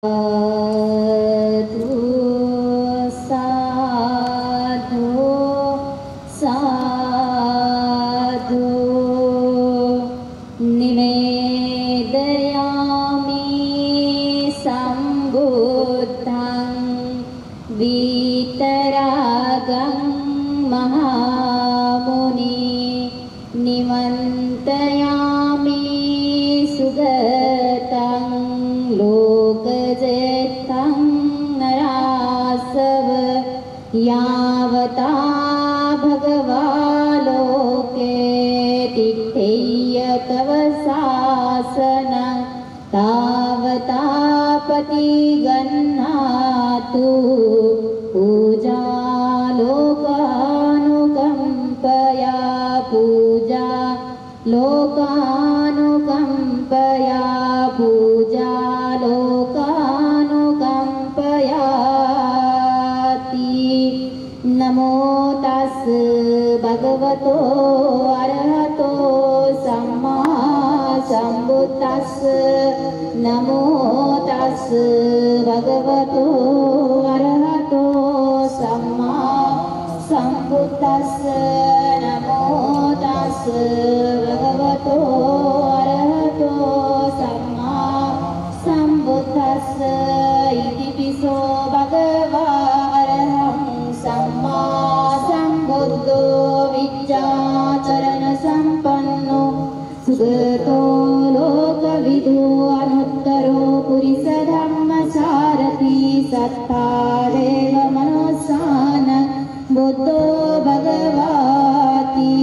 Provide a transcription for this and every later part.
साधु साधु साधु निवेदयामि सम्बुद्धं वीतरागं महामुनि निमन्त्रयामि सुगतं लोकजेतं नरासव यावता भगवालोके तिष्ठेय तव शासनं तावता पतिगन्नातु पूजा लोकानुकम्पया पूजा लोकानुकम्पया पूजा लोकानुकम्पयाति नमो तस् भगवतो अरहतो सम्मा सम्बुद्धस्स नमो तस् भगवतो अरहतो सम्मा सम्बुद्धस्स नमो तस् भगवतो अरहतो सम्मा सम्बुद्धस्स इति पिसो भगवा अरहं सम्मा सम्बुद्धो विद्याचरण सम्पन्नो सुगतो लोकविदो अनुत्तरो पुरुषधर्मसारथि सत्तादेव मनोसान बुद्धो भगवाति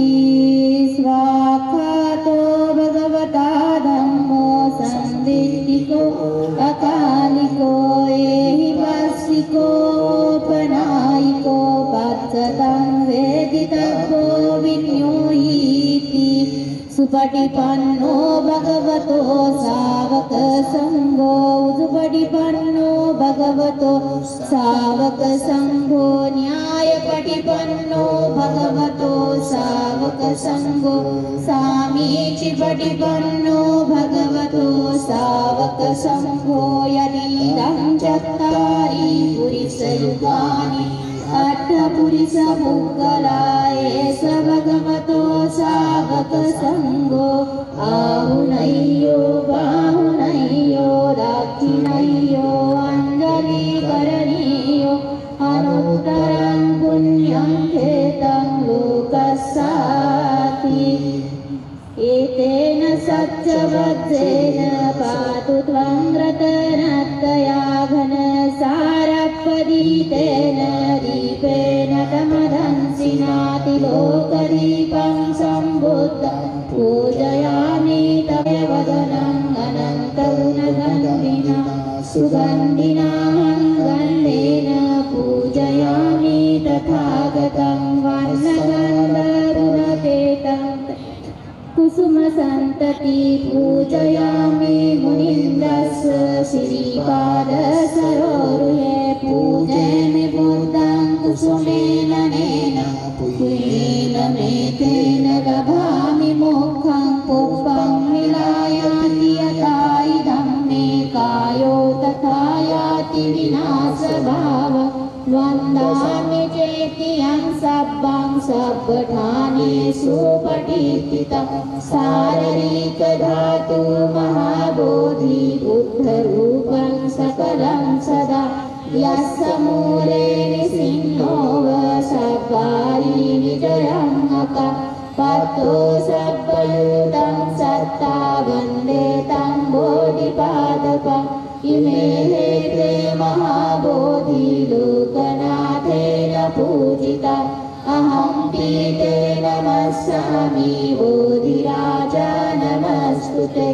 स्वाख्यातो भगवता धम्मो संदिष्टिको अकालिको एहि वार्षिकोपनायिको पच्चतं वेदितव्यो विन्योहीति सुपटिपन्नो भगवतो सावक संघो सुपटिपन्नो भगवतो सावक संघो न्यायपटिपन्नो भगवतो सावक संघो सामीचिपटिपन्नो भगवतो सावक संघो यदीदं चत्तारि पुरुषयुगानि अट्ठपुरुषपुङ्गलाय स भगवतो सावक संघो आहुनय्यो बाहुनय्यो दक्षिणय्यो अञ्जलिकरणीयो अनुत्तरं पुण्यं खेतं लोकस्याति एतेन सत्यवत्सेन पातु त्वं रतनत्रया घनसारपदीतेन दीपेन तमदंसिनाति लोकदीपं सम्बुद्धं पूजयामि तव वदनं अनन्तगुणगन्धिना सुगन्धिनां गन्धेन पूजयामि तथागतं वर्णगन्धगुणकेतं कुसुमसन्तति पूजयामि मुनीन्द्रस्य श्रीपादसरोरुहे पूजयामि बुद्धं कुसुमेन नेन पुष्पेन मेतेन लभामि मोक्षं पुष्पं विलायाति यथा इदं मे कायो तथा याति विनाशभावं वन्दामि चेत्यं सब्बं सब्बठानेषु पठितं शारीरिकधातु महाबोधि बुद्धरूपं सकलं सदा यस्य मूले निसिन्नो सब्बारि विजयं अका पत्तो सब्बयुतं सत्ता वन्दे तं बोधिपादपम् इमे हेते महाबोधि लोकनाथेन पूजिता अहं पीते नमस्यामि बोधिराजा नमस्तुते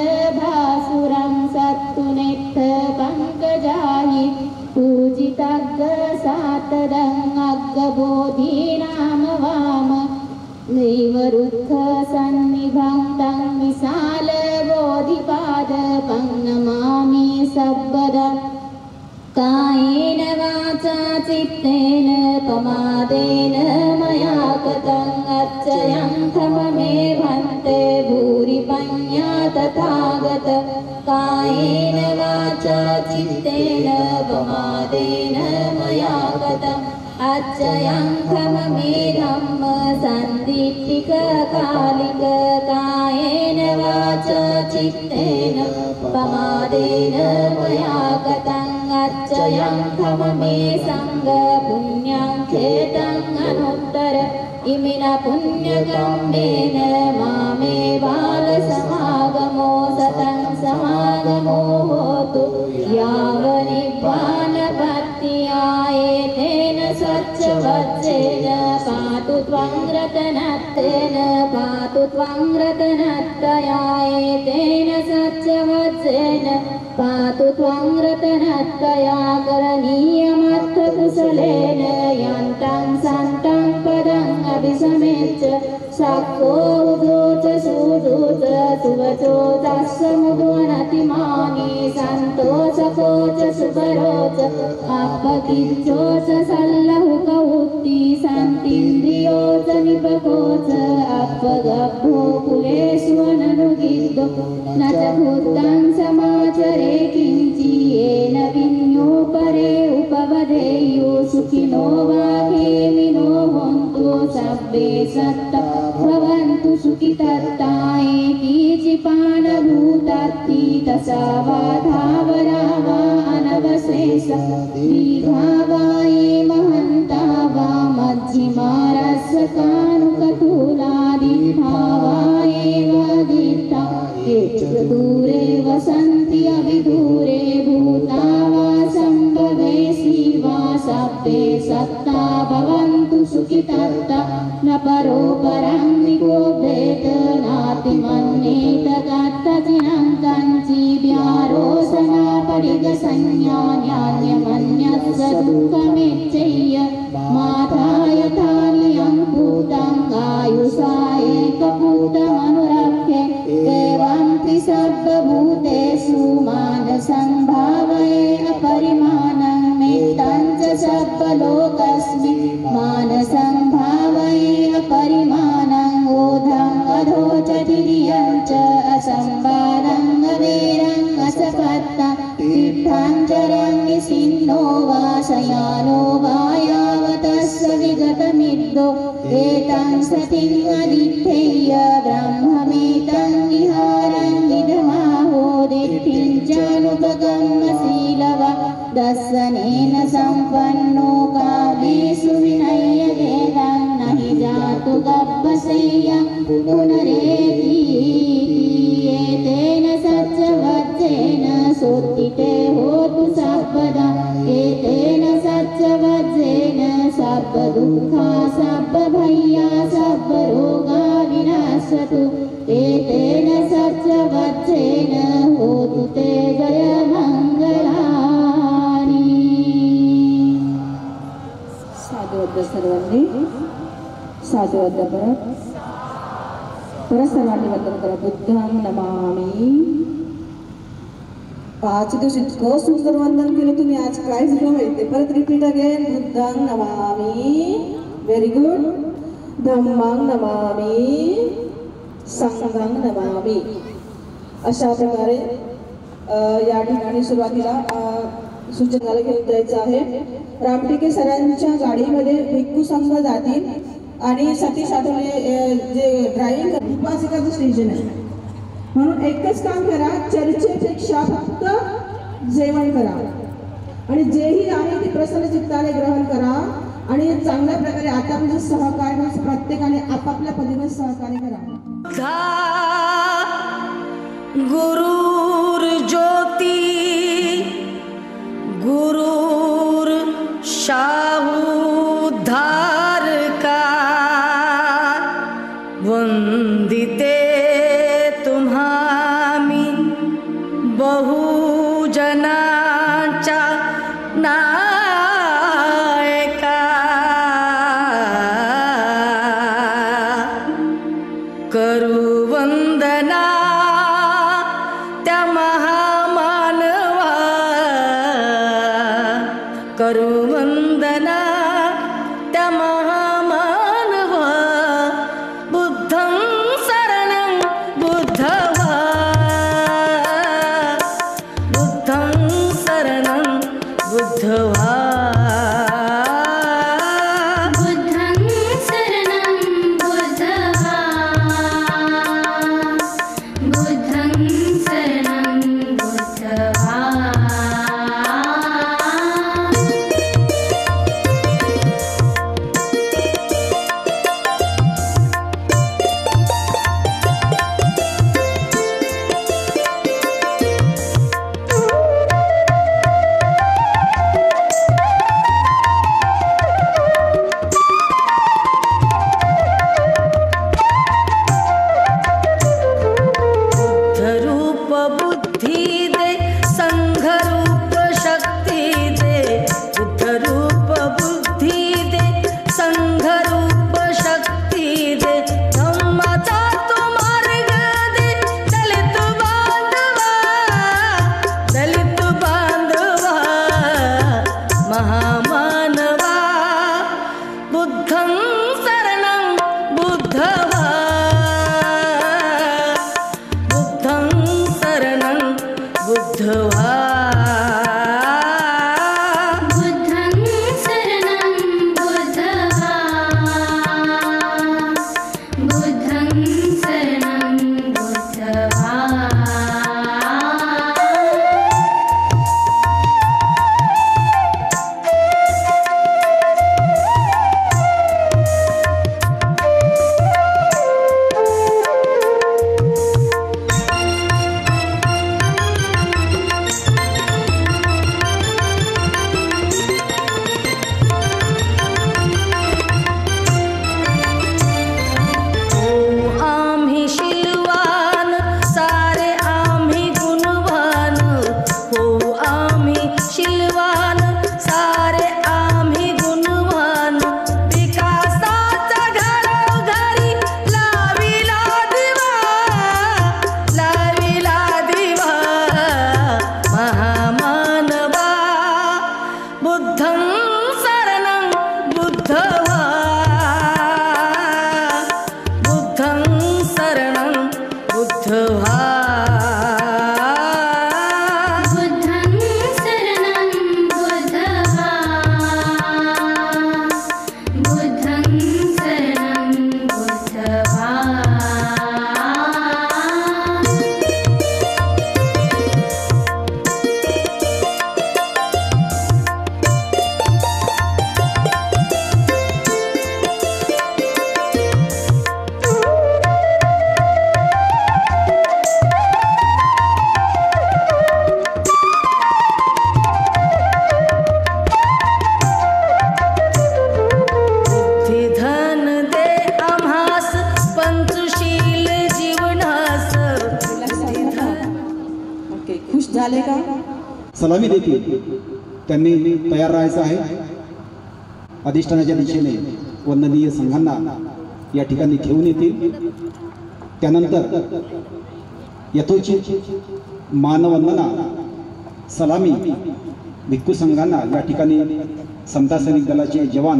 इन्द्रनीलवर्णपट्टश्वेतखण्डभासुरं सत्तुनेत्थपङ्कजाहि पूजितग्गसातदं अग्गबोधिनाम वाम नैवरुद्धसन्निभं तं विशालबोधिपादपं नमामि सर्वदा कायेन वाचा चित्तेन पमादेन मया गतं अच्छयं तव मे भन्ते भूरि मया तथागत कायेन वाचा चित्तेन प्रमादेन मया गतम् अच्चयं खममेधं सन्दिट्टिककालिक कायेन वाचा चित्तेन प्रमादेन मया गतम् अच्चयं खममे संग पुण्यं खेतं अनुत्तर इमिन पुण्यकम्मेन मामे बालसमागमो सतं समागमो होतु यावनिब्बानपत्तियायेतेन स्वच्छवत्सेन पातु त्वं रतनत्तेन पातु त्वं रतनत्तयायेतेन स्वच्छवत्सेन पातु त्वं रतनत्तया करणीयमर्थकुशलेन यन्तं सन्तं पदम् अभिसमेच्य सक्को उदो च सुदो च सुवचो तस्समुद्वनतिमानि सन्तोषको च सुकरो च अपकिञ्चो च सल्लहुकौ उत्ति सन्तीन्द्रियो च निपको च अपगभ्भो कुलेषु अननुगिद्धो न च भूतं समाचरे किञ्चि येन विन्यो परे उपवदेयो सुखिनो वा खेमिनो हन्तु सब्बे सत्त भवन्तु सुखितत्ताये कीचिपाणभूतत्ति तसावाधावरा वा अनवशेष दीर्घावाये महन्ता वा मध्यमारस्वकानुकतूलादिभावाये वादिष्ठा ये च दूरे वसन्ति अविदूरे भूता वा सम्भवे शिवा सप्ते सत्ता भवन्तु सुखितत्ता न परो परं निगोभेत नातिमन्येत कत्तचिनं कञ्चि व्यारोसना पडिगसंज्ञान्यान्यमन्यत् स दुःखमेच्चय्य माता यथा नियं भूतं आयुषा एकभूतमनुरक्षे एवं त्रिसर्वभूतेषु मानसं भावये अपरिमाणं मित्तं च सर्वलोकस्मिन् मानसं भावये अपरिमाणं ओधं अधो च तिर्यं च असंवादं अवेरं असपत्ता तीर्थं चरं निसिन्नो वा शयानो वा यावतस्य विगतमिद्धो एतं सतिं अदिठेय ब्रह्ममेतं विहारं विधमाहो दिठिं चानुपगम्यशीलवा दर्शनेन सम्पन्नो काव्येषु विनय्यतेनं न हि जातु गब्बसेयं पुनरेति एतेन सत्यवज्रेण सोत्थिते होतु सर्वदा एतेन सत्यवज्रेण सर्वदुःखा सर्वभया सर्वरोगा विनाशतु एतेन सत्यवज्रेण होतु ते जयमङ्गलानि साधुवद्ध सर्वांनी साधुवद्ध परत सर्वांनी वंदन करा बुद्धं नमामि पाच दिवस इतकं सुंदर वंदन केलं तुम्ही आज काय झालं माहिती परत रिपीट अगेन बुद्धं नमामि व्हेरी गुड धम्मं नमामि संघं नमामि अशा प्रकारे या ठिकाणी सुरुवातीला सूचनाला घेऊन जायचं आहे रामटेके सरांच्या गाडीमध्ये भिक्खू संघ जातील आणि सतीश आठवले जे ड्रायव्हिंग उपासिकाचं स्टेशन आहे म्हणून एकच काम करा चर्चेपेक्षा फक्त जेवण करा आणि जेही आहे ते प्रसन्न चित्ताने ग्रहण करा आणि चांगल्या प्रकारे आता म्हणजे सहकार्य प्रत्येकाने आपापल्या पद्धतीने सहकार्य करा गुरुर ज्योती गुरुर शाहुधारका वंदिते तुम्हामी बहुजनांचा नायका करुवं बुद्धि दे संघ रूप शक्ति दे बुद्ध रूप बुद्धि दे संघ रूप शक्ति दे धम्माचा तू मार्ग दे दलित बांधवा महामानवा बुद्धं शरणं बुद्धवा बुद्धं शरणं बुद्धवा बुद्धं शरणं बुद्धवा बुद्धं शरणं बुद्धवा आम्ही शीलवान सारे आम्ही गुणवान हो आम्ही शीलवान सारे आम्ही गुणवान विकासाचा घरोघरी लाविला दिवा महामानवा बुद्धं शरणं बुद्धवा बुद्धं शरणं बुद्धवा बुद्धं शरणं बुद्धवा बुद्धं शरणं बुद्धवा बुद्धिधन दे आम्हास पंचशील जीवनास ओके, खुश झाले का? सलामी देतील त्यांनी तयार राहायचं आहे. अधिष्ठानाच्या दिशेने वंदनीय संघांना या ठिकाणी घेऊन येतील. त्यानंतर यथोचित मानवंदना सलामी भिक्खू संघांना या ठिकाणी समता सैनिक दलाचे जवान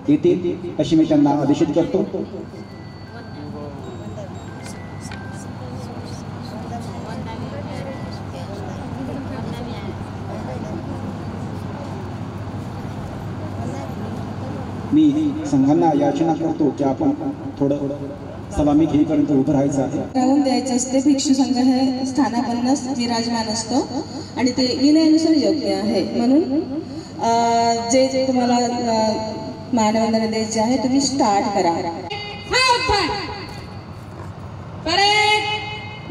येतील अशी मी त्यांना आदेशित करतो. मी संघांना याचना करतो की आपण थोडं सलामी घेईपर्यंत उभं राहायचं आहे. राहून द्यायचं असते. भिक्षू संघ हे स्थानापन्नच विराजमान असतो आणि ते विनयानुसार योग्य आहे. म्हणून जे जे तुम्हाला मानवंदना द्यायचे आहे तुम्ही स्टार्ट करा. परेड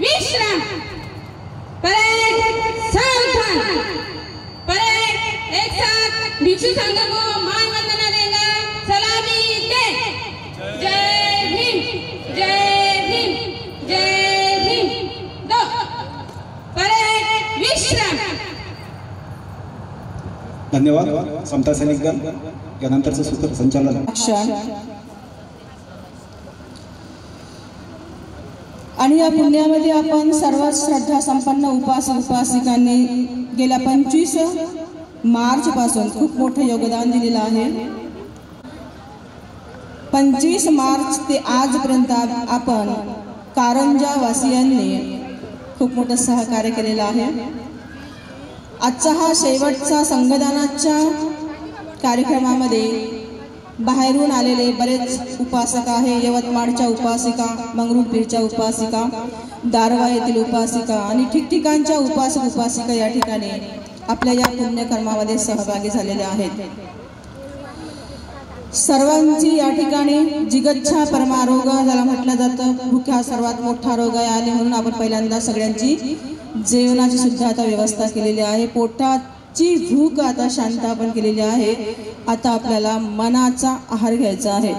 विश्राम परेड सावधान परेड एक साथ भिक्षु संघ को मान वंदना देगा. सलामी दे. जय भीम जय भीम जय भीम. दो परेड विश्राम. धन्यवाद. समता सैनिक दल यानंतरचं सूत्र संचालन. आणि या पुण्यामध्ये आपण सर्व श्रद्धा संपन्न उपासक उपासिकांनी गेल्या 25 मार्च पासून खूप मोठं योगदान दिलेलं आहे. 25 मार्च ते आजपर्यंत आपण कारंजा वासियांनी खूप मोठं सहकार्य केलेलं आहे. आजचा हा शेवटचा संघदानाच्या कार्यक्रमामध्ये बाहेरून आलेले बरेच उपासक आहे. यवतमाळच्या उपासिका, मंगरुळपीरच्या उपासिका, दारवा येथील उपासिका आणि ठिकठिकाणच्या उपासक उपासिका या ठिकाणी आपल्या या पुण्यकर्मामध्ये सहभागी झालेले आहेत. सर्वांची या ठिकाणी जिगच्छा परमारोग ज्याला म्हटलं जातं, भूक हा सर्वात मोठा रोग आहे आणि म्हणून आपण पहिल्यांदा सगळ्यांची जेवणाची सुद्धा आता व्यवस्था केलेली आहे. पोटाची भूक आता शांत आपण केलेली आहे. आता आपल्याला मनाचा आहार घ्यायचा आहे.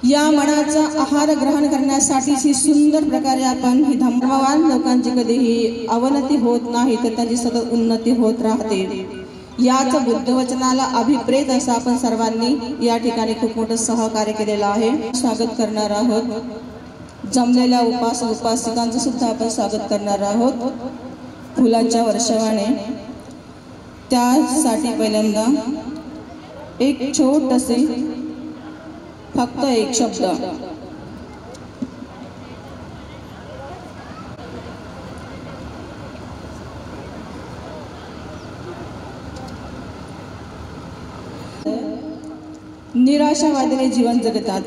या मनाचा आहार ग्रहण करण्यासाठीची सुंदर प्रकारे आपण ही धर्मवान लोकांची कधीही अवनती होत नाही तर त्यांची सतत उन्नती होत राहते. याच बुद्धवचनाला अभिप्रेत असं आपण सर्वांनी या ठिकाणी खूप मोठं सहकार्य केलेलं आहे. स्वागत करणार आहोत. जमलेल्या उपासक उपासिकांचं सुद्धा आपण स्वागत करणार आहोत फुलांच्या वर्षावाने. त्यासाठी पहिल्यांदा एक छोटसे फक्त एक शब्द निराशावादीने जीवन जगतात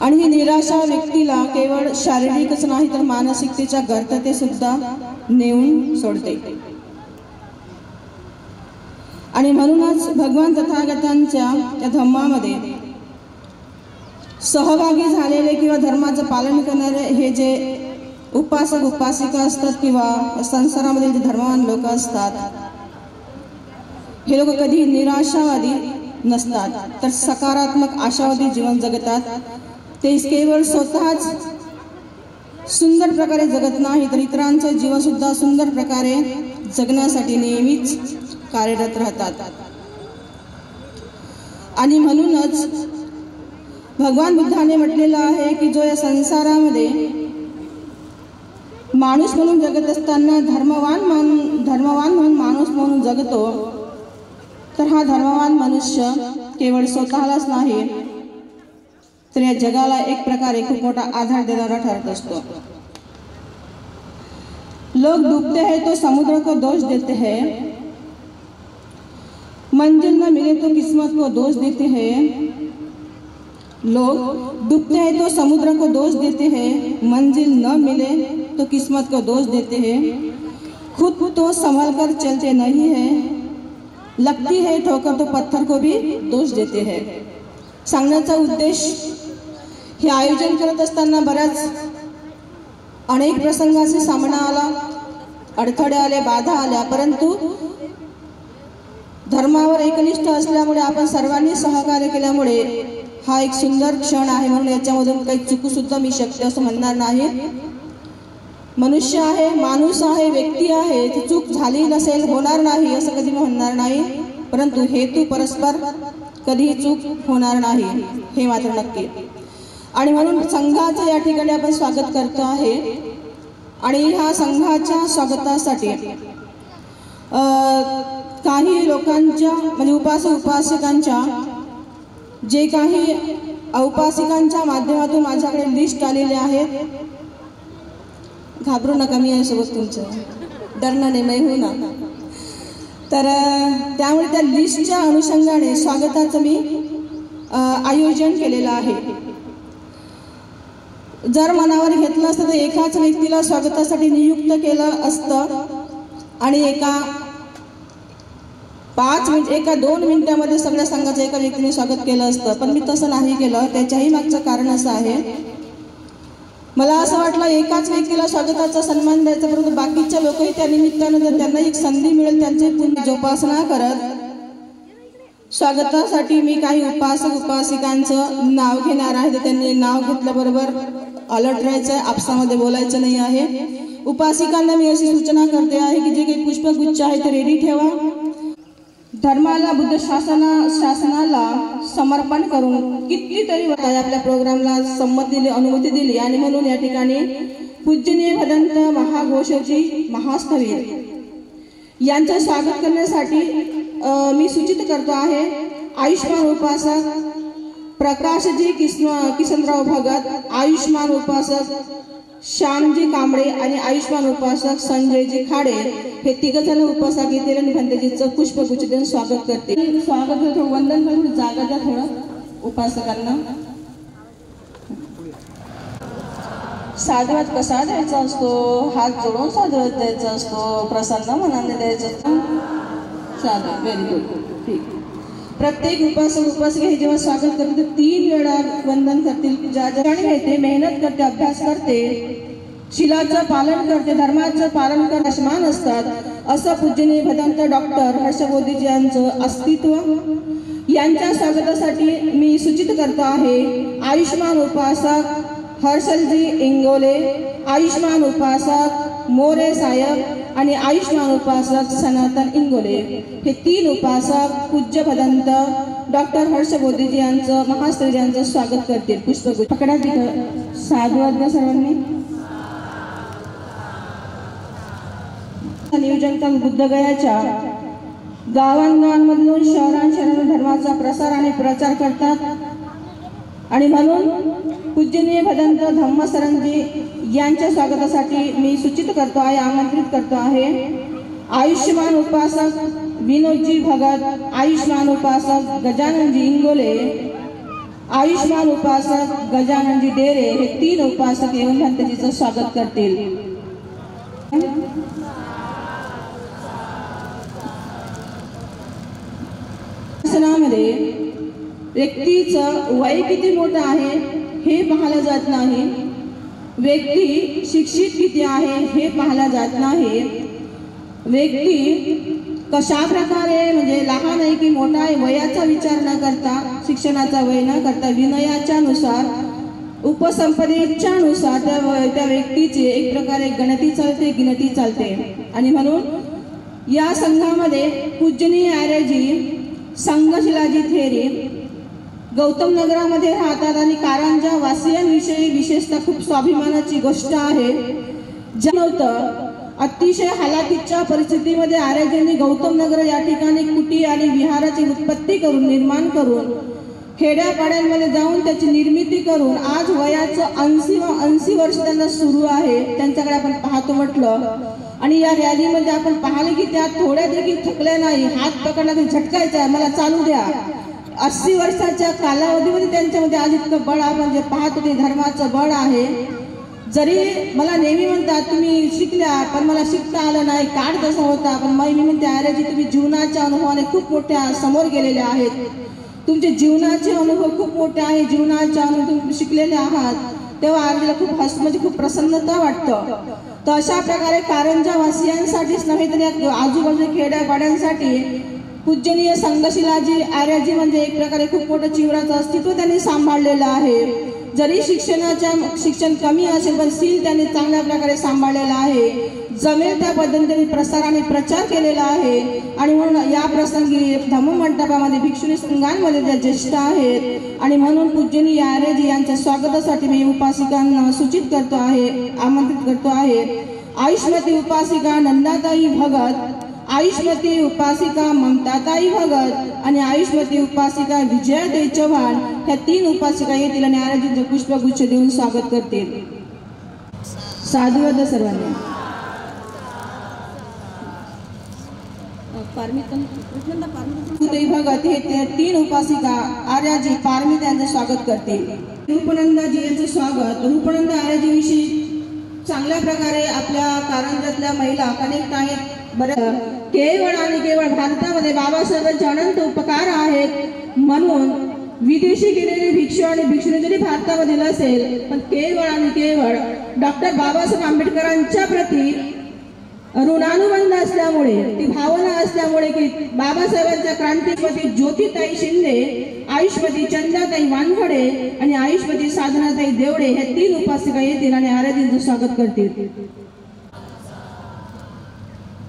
आणि ही निराशा व्यक्तीला केवळ शारीरिकच नाही तर मानसिकतेच्या गर्तते सुद्धा नेऊन सोडते. आणि म्हणूनच भगवान तथागतांच्या या धम्मामध्ये सहभागी झालेले किंवा धर्माचं पालन करणारे हे जे उपासक उपासिका असतात किंवा संसारामधील जे धर्मवान लोक असतात हे लोक कधी निराशावादी नसतात तर सकारात्मक आशावादी जीवन जगतात. ते केवळ स्वतःच सुंदर प्रकारे जगत नाही तर इतरांचं जीवन सुद्धा सुंदर प्रकारे जगण्यासाठी नेहमीच कार्यरत राहतात. आणि म्हणूनच भगवान बुद्धाने म्हटलेलं आहे की जो या संसारामध्ये माणूस म्हणून जगत असताना धर्मवान म्हणून माणूस म्हणून जगतो तर हा धर्मवान मनुष्य केवळ स्वतःलाच नाही तर या जगाला एक प्रकारे खूप मोठा आधार देणारा ठरत असतो. लोग डूबते हैं तो समुद्र को दोष देते हैं, मंजिल न मिले तो किस्मत को दोष देते हैं. लोग डूबते हैं तो समुद्र को दोष देते हैं, मंजिल न मिले तो किस्मत को दोष देते हैं. खुद तो संभल कर चलते नहीं है, लगती है ठोकर तो पत्थर को भी दोष देते हैं. सांगण्याचा उद्देश हे आयोजन करत असताना बऱ्याच अनेक प्रसंगाचे सामना आला, अडथळे आले, बाधा आल्या, परंतु धर्मावर एकनिष्ठ असल्यामुळे आपण सर्वांनी सहकार्य केल्यामुळे हा एक सुंदर क्षण आहे. म्हणून याच्यामधून काही चुकू सुद्धा मी शक्य असं म्हणणार नाही. मनुष्य आहे, माणूस आहे, व्यक्ती आहे, ती चूक झाली नसेल, होणार नाही असं कधी मी म्हणणार नाही, परंतु हेतू परस्पर कधीही चूक होणार नाही हे मात्र नक्की. आणि म्हणून संघाचं या ठिकाणी आपण स्वागत करतो आहे. आणि ह्या संघाच्या स्वागतासाठी काही लोकांच्या म्हणजे उपासक उपासिकांच्या जे काही उपासिकांच्या माध्यमातून माझ्याकडे लिस्ट आलेले आहेत. घाबरू नका, मी आहे सोबत तुमचं, डरना नाही, मैं हूं ना. तर त्यामुळे त्या लिस्टच्या अनुषंगाने स्वागताचं मी आयोजन केलेलं आहे. जर मनावर घेतलं असतं तर एकाच व्यक्तीला स्वागतासाठी नियुक्त केलं असतं आणि एका 2 मिनिटांमध्ये सगळ्या संघाचं एका व्यक्तीने स्वागत केलं असतं, पण मी तसं नाही केलं. त्याच्याही मागचं कारण असं आहे, मला असं वाटलं एकाच व्यक्तीला स्वागताचा सन्मान द्यायचा, परंतु बाकीच्या लोकही त्या निमित्तानं जर त्यांना एक संधी मिळेल त्यांचे पुण्य जोपासना करत स्वागतासाठी मी काही उपासक उपासिकांचं नाव घेणार आहे. तर त्यांनी नाव घेतल्याबरोबर अलर्ट राहायचं आहे, आपसामध्ये बोलायचं नाही आहे. उपासिकांना मी अशी सूचना करते आहे की जे काही पुष्पगुच्छ आहे ते रेडी ठेवा. धर्माला बुद्ध शासनाला समर्पण करून कितीतरी आपल्या प्रोग्रामला संमती दिली, अनुमती दिली. आणि म्हणून या ठिकाणी पूजनीय भदंत महाघोषजी महास्थवीर यांचं स्वागत करण्यासाठी मी सूचित करतो आहे आयुष्मान उपासक प्रकाशजी किसनराव भगत, आयुष्मान उपासक श्यामजी कांबळे आणि आयुष्मान उपासक संजयजी खाडे हे 3 जण उपासक येतील आणि भंतेजीचं पुष्पगुच्छ देऊन स्वागत करतील. स्वागत थोडं वंदन करून जागा द्या थोडं उपासकांना. साधवात कसा द्यायचा असतो, हात जोडून साधवात द्यायचा असतो, प्रसन्न मनाने द्यायचा असतो. साधा, व्हेरी गुड, ठीक. प्रत्येक उपासक उपासिका हे जेव्हा स्वागत करते 3 वेळा वंदन करतील. ज्या ठिकाणी ते मेहनत करते, अभ्यास करते, शिलाचं पालन करते, धर्माचं पालन करत आयुष्मान असतात असं पूजनीय भदंत डॉक्टर हर्षबोधीजी यांचं अस्तित्व यांच्या स्वागतासाठी मी सूचित करतो आहे आयुष्मान उपासक हर्षलजी इंगोले, आयुष्मान उपासक मोरे साहेब आणि आयुष्मान उपासक सनातन इंगोले हे 3 उपासक पूज्य भदंत डॉक्टर हर्ष बोधेजी यांचं महास्त्री यांचं स्वागत करतील. पुष्पगुच्छ पकडा तिथं. साधू आज्ञा सर्वांनी. नियोजन बुद्धगयाच्या गावांगावांमधून शहरांशहरांना धर्माचा प्रसार आणि प्रचार करतात आणि म्हणून पूजनीय भदंत धम्मसरंजी यांच्या स्वागतासाठी मी सूचित करतो आहे, आमंत्रित करतो आहे आयुष्मान उपासक विनोदजी भगत, आयुष्मान उपासक गजाननजी इंगोले, आयुष्मान उपासक गजाननजी डेरे हे 3 उपासक येऊन भंतेजीचं स्वागत करतील. शासनामध्ये व्यक्तीचं वय किती मोठं आहे हे पाहिलं जात नाही, व्यक्ती शिक्षित किती आहे हे पाहिलं जात नाही, व्यक्ती कशा प्रकारे म्हणजे लहान आहे की मोठा आहे वयाचा विचार न करता, शिक्षणाचा वय न करता विनयाच्या नुसार उपसंपदेच्या नुसार त्या व्यक्तीची एक प्रकारे गिनती चालते आणि म्हणून या संघामध्ये पूजनीय आर्यजी संघशिलाजी थेरे गौतम नगरामध्ये राहतात आणि कारंजा वासियांविषयी विशेषतः खूप स्वाभिमानाची गोष्ट आहे. नव्हतं अतिशय हालाकीच्या परिस्थितीमध्ये आर्यजींनी गौतम नगर या ठिकाणी कुटी आणि विहाराची उत्पत्ती करून निर्माण करून खेड्यापाड्यांमध्ये जाऊन त्याची निर्मिती करून आज वयाचं 80 वर्ष त्यांना सुरू आहे. त्यांच्याकडे आपण पाहतो म्हटलं आणि या रॅलीमध्ये आपण पाहिले की त्या थोड्या देखील थकल्या नाही, हात पकडला की झटकायचा मला चालू द्या. 80 वर्षाच्या कालावधीमध्ये त्यांच्यामध्ये आज इतकं बळ आपण जे पाहतो ते धर्माचं बळ आहे. जरी मला नेहमी म्हणतात तुम्ही शिकल्या पण मला शिकता आलं नाही, काळ तसा होता, पण मी म्हणते आर्यजी तुम्ही जीवनाच्या अनुभवाने खूप मोठ्या समोर गेलेले आहेत, तुमचे जीवनाचे अनुभव खूप मोठे आहे, जीवनाच्या अनुभव तुम्ही शिकलेले आहात, तेव्हा आर्यजीला खूप म्हणजे खूप प्रसन्नता वाटतं. तर अशा प्रकारे कारंजा वासियांसाठीच नव्हे तर आजूबाजूच्या खेड्यापाड्यांसाठी पूजनीय संघशिलाजी आर्यजी म्हणजे एक प्रकारे खूप मोठं चिवराचं अस्तित्व त्यांनी सांभाळलेलं आहे. जरी शिक्षण कमी असेल पण सील त्यांनी चांगल्या प्रकारे सांभाळलेला आहे. जमेल त्या पद्धतीने प्रसार आणि प्रचार केलेला आहे आणि म्हणून या प्रसंगी धम्ममंडपामध्ये भिक्षुणी संघांमध्ये ज्या ज्येष्ठ आहेत आणि म्हणून पूजनीय आर्यजी यांच्या स्वागतासाठी मी उपासिकांना सूचित करतो आहे, आमंत्रित करतो आहे. आयुष्मती उपासिका नंदाताई भगत, आयुष्मती उपासिका ममताताई भगत आणि आयुष्मती उपासिका विजयाताई चव्हाण ह्या 3 उपासिका येतील आणि आर्यजींचे पुष्पगुच्छ देऊन स्वागत करतील. साधुवाद सर्वांनी. भगत हे 3 उपासिका आर्यजी पारमित यांचे स्वागत करतील. रूपनंदाजी यांचे स्वागत. रूपनंद आर्यजी विषयी चांगल्या प्रकारे आपल्या कारंजातल्या महिला कनेक्ट आहेत. बरं केवळ आणि केवळ भारतामध्ये बाबासाहेबांचे अनंत उपकार आहेत म्हणून विदेशी गेलेले भिक्षू आणि भिक्षुणी जरी भारतामध्ये नसेल पण केवळ आणि केवळ डॉक्टर बाबासाहेब आंबेडकरांच्या प्रती ऋणानुबंध असल्यामुळे ती भावना असल्यामुळे की बाबासाहेबांच्या क्रांतीमध्ये ज्योतिताई शिंदे, आयुष्मती चंदाताई वानखडे आणि आयुष्मती साधनाताई देवडे हे 3 उपासिका येतील आणि आर्यजींचं स्वागत करतील.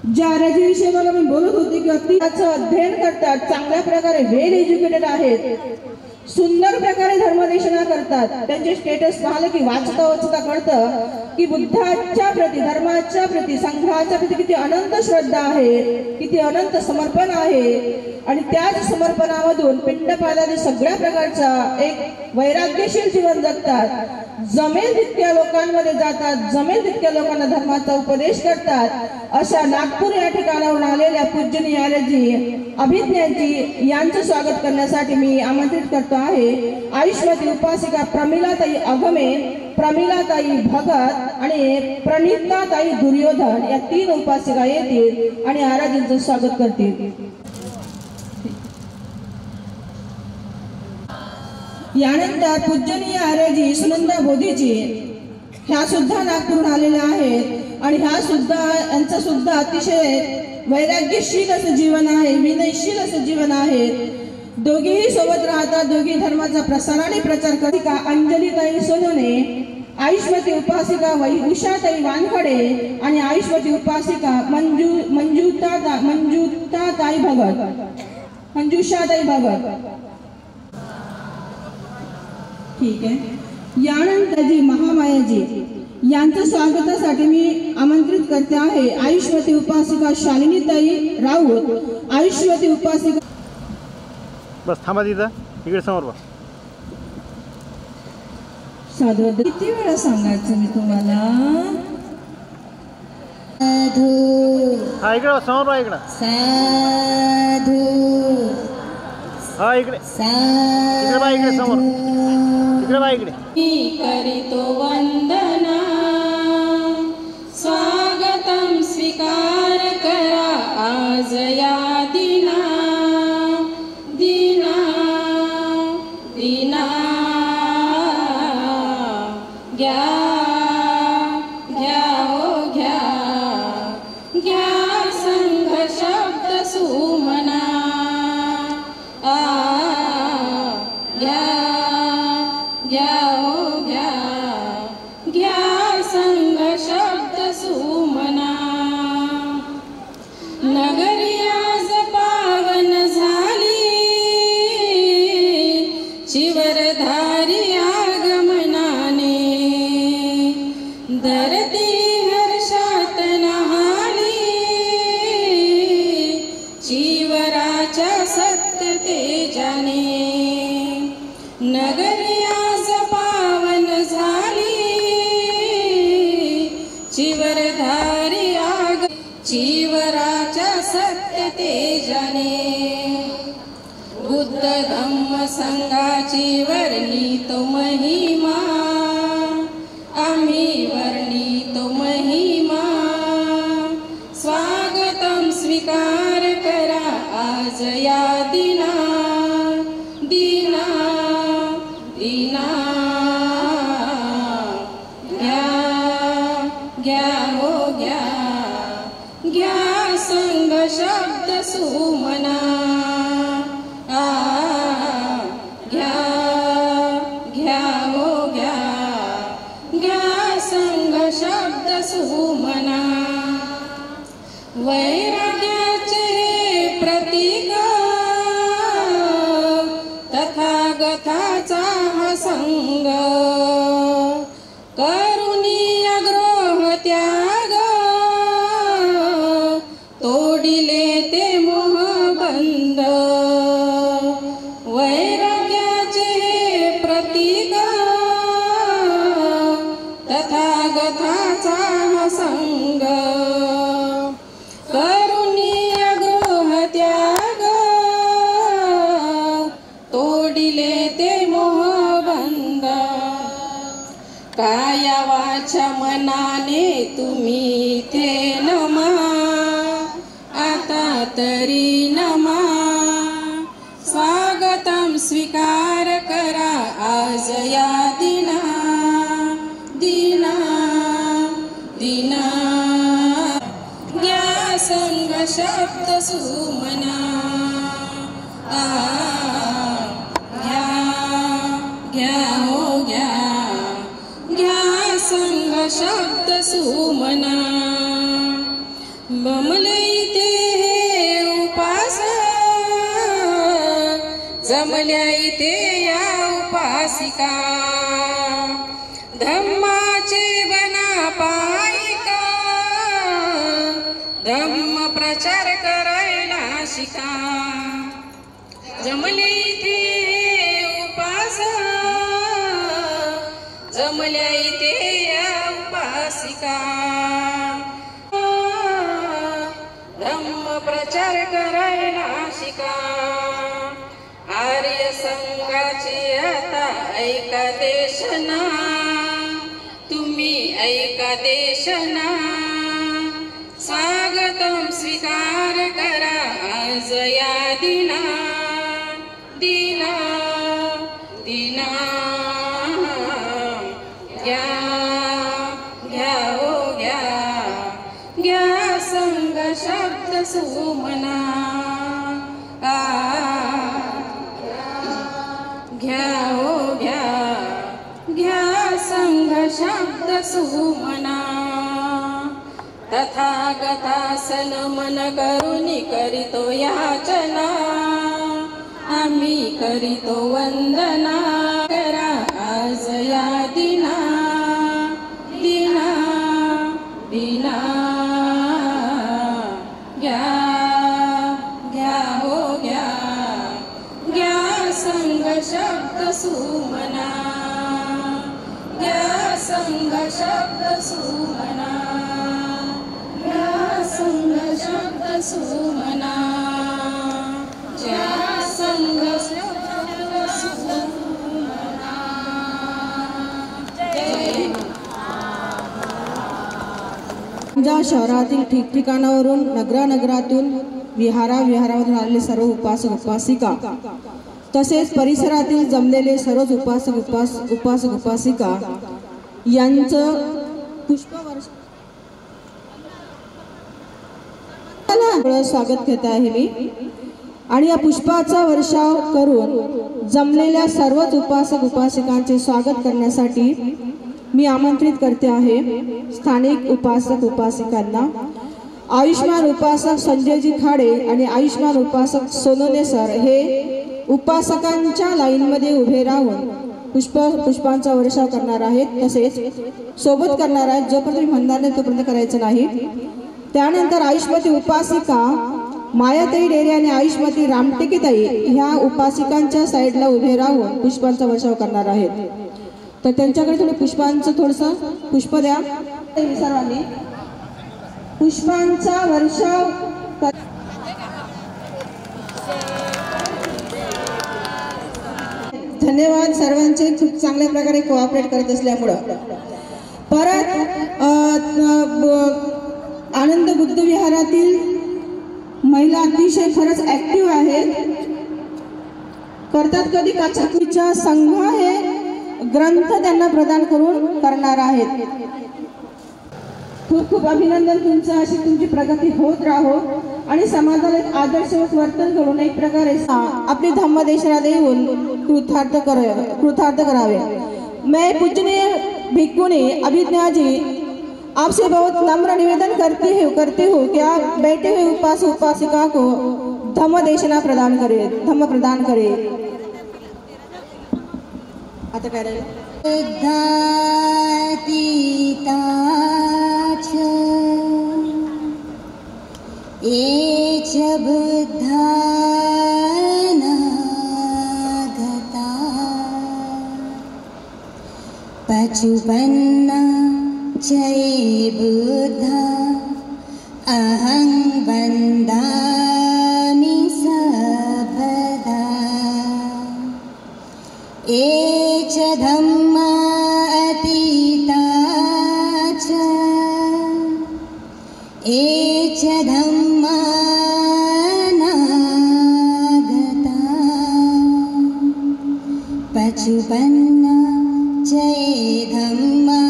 ज्या आर्यजीविषयी मला मी बोलत होते की अतिचं अध्ययन करतात, चांगल्या प्रकारे वेल एज्युकेटेड आहेत, सुंदर प्रकारे धर्मदेशना करतात. त्यांचे स्टेटस पाहिलं की वाचता कळतं की बुद्धाच्या प्रती, धर्माच्या प्रती, संघाच्या प्रती किती अनंत श्रद्धा आहे, किती अनंत समर्पण आहे आणि त्याच समर्पणामधून पिंडपादादी सगळ्या प्रकारचा एक वैराग्यशील जीवन जगतात. जमेल तितक्या लोकांमध्ये जातात, जमेल तितक्या लोकांना धर्माचा उपदेश करतात. अशा नागपूर या ठिकाणाहून आलेल्या पूजनीय आर्यजी अभिज्ञाजी यांचं स्वागत करण्यासाठी मी आमंत्रित करतो आहे. आयुष्मती उपासिका प्रमिलाताई अगमे, प्रमिलाताई भगत आणि प्रणिताताई दुर्योधन या 3 उपासिका येतील आणि आर्यजींचं स्वागत करतील. यानंतर पूजनीय आर्यजी सुनंदा बोधीजी ह्या सुद्धा नागपूरहून आलेल्या आहेत आणि यांचं सुद्धा अतिशय वैराग्यशील असं जीवन आहे, विनयशील असं जीवन आहे. दोघेही सोबत राहतात, दोघी धर्माचा प्रसार आणि प्रचार करिता अंजलीताई सोनोने, आयुष्मती उपासिका उषाताई वानखडे आणि आयुष्मती उपासिका मंजुषाताई भगत. ठीक आहे. यानंतरजी महामायाजी यांचं स्वागतासाठी मी आमंत्रित करते आहे आयुष्मती उपासिका शालिनीताई राऊत, आयुष्मती उपासिका. बस थांबा तिथं, इकडे समोर बा. साधू किती वेळा सांगायचं मी तुम्हाला. हा इकडे समोर बा, इकडं साधू हा इकडे इकडे बा, इकडे समोर इकडे बा, इकडे. करितो वंदना, स्वागतम स्वीकार करा आज या दिना, दिना दिना. घ्या घ्या हो घ्या, घ्या संघ शब्द सुमना. घ्या घ्या हो घ्या, घ्या संघ शब्द सुमना. नगरी आज पावन झाली, शिवरधारी आगमनाने. धरती हर्षात न्हाली, शिवराच्या सत्य तेजाने. नगरी आज पावन झाली, शिवरधारी शिवराच्या सत्य तेजाने. बुद्ध धम्म संघाची वर्णितो महिमा, आम्ही वर्णितो महिमा. स्वागतम स्वीकार करा आज या दिना, दिना दिना. घ्या घ्या हो घ्या, घ्या संघ शब्द सुमना. घ्या घ्या हो घ्या, घ्या संघ शब्द सुमना. वैराग्याचे प्रतीक तथागताचा हा संग. करुणीय ग्रोह त्याग, तोडिले ते मोहबंद. वैराग्याचे प्रतीक तथागताचा हा संग. करुणीय ग्रोह त्याग, तोडिले ते मोहबंद. काया वाचा मनाने तुम्ही ते नमा, आता तरी नमा. स्वागतम स्वीकार करा आज या दिना, दिना दिना. घ्या संघ शब्द सुमना. घ्या घ्या हो घ्या, घ्या संघ शब्द सुमना. बमले इथे हे उपास, जमल्या इथे या उपासिका. धम्माचे बना पायिका, धम्म प्रचार करायला शिका. जमले इथे उपास, जमल्या इथे या उपासिका. धम्म प्रचार करायला शिका. आर्य संघाची आता ऐका देशना, तुम्ही ऐका देशना. स्वागतम स्वीकार करा आज या दिना, दिना दिना. घ्या घ्या हो घ्या, घ्या संघ शब्द सुमना. सुमना तथागतास नमन करुणी करीतो याचना आम्ही करीतो वंदना करा आज या दिना दिना दिना घ्या घ्या हो घ्या घ्या संग शब्द सुमना घ्या संग शब्द सुमना घ्या संग शब्द सुमना ज्या संग शब्द सुमना जय ज्या शहरातील ठिकठिकाणावरून नगरातून विहारामधून आलेले सर्व उपासक उपासिका तसेच परिसरातील जमलेले सर्वच उपासक उपासिका यांचं पुष्पवर्ष स्वागत करत आहे मी आणि या पुष्पाचा वर्षाव करून जमलेल्या सर्वच उपासक उपासिकांचे स्वागत करण्यासाठी मी आमंत्रित करते आहे स्थानिक उपासक उपासिकांना। आयुष्मान उपासक संजयजी खाडे आणि आयुष्मान उपासक सोनोने सर हे उपासकांच्या लाईनमध्ये उभे राहून पुष्पांचा वर्षाव करणार आहेत, तसेच सोबत करणार आहेत। जोपर्यंत म्हणणार नाही तोपर्यंत करायचं नाही। त्यानंतर आयुष्मती उपासिका मायाताई डेरे आणि आयुष्मती रामटेकेताई ह्या उपासिकांच्या साईडला उभे राहून पुष्पांचा वर्षाव करणार आहेत। तर त्यांच्याकडे थोडं पुष्पांचं थोडंसं पुष्प द्या सर्वांनी। पुष्पांचा वर्षाव धन्यवाद सर्वांचे, खूप चांगल्या प्रकारे कोऑपरेट करत असल्यामुळं। परत आनंद बुद्ध विहारातील महिला अतिशय खरंच ऍक्टिव्ह आहेत, करतात कधी कचाकवीचा संघ हे ग्रंथ त्यांना प्रदान करून करणार आहेत। खूप खूप अभिनंदन तुमचं, अशी तुमची प्रगती होत राहो आणि समाजाला एक आदर्शवत वर्तन करून एक प्रकारे आपली धम्मदेशना देऊन कृतार्थ करावे। मैं पूजनीय भिक्खुनी अभिज्ञा जी आपसे बहुत नम्र निवेदन करती हूँ कि आप बैठे हुए उपासक उपासिका को धम्म देशना प्रदान करे। आता काय राहिलं? एच बुद्धानागता पचुपन्ना जय बुद्धा अहं वन्दामि सर्वदा। एच धम्मा अतीता च एच धम्मा नागता पचुपन्ना जय धम्मा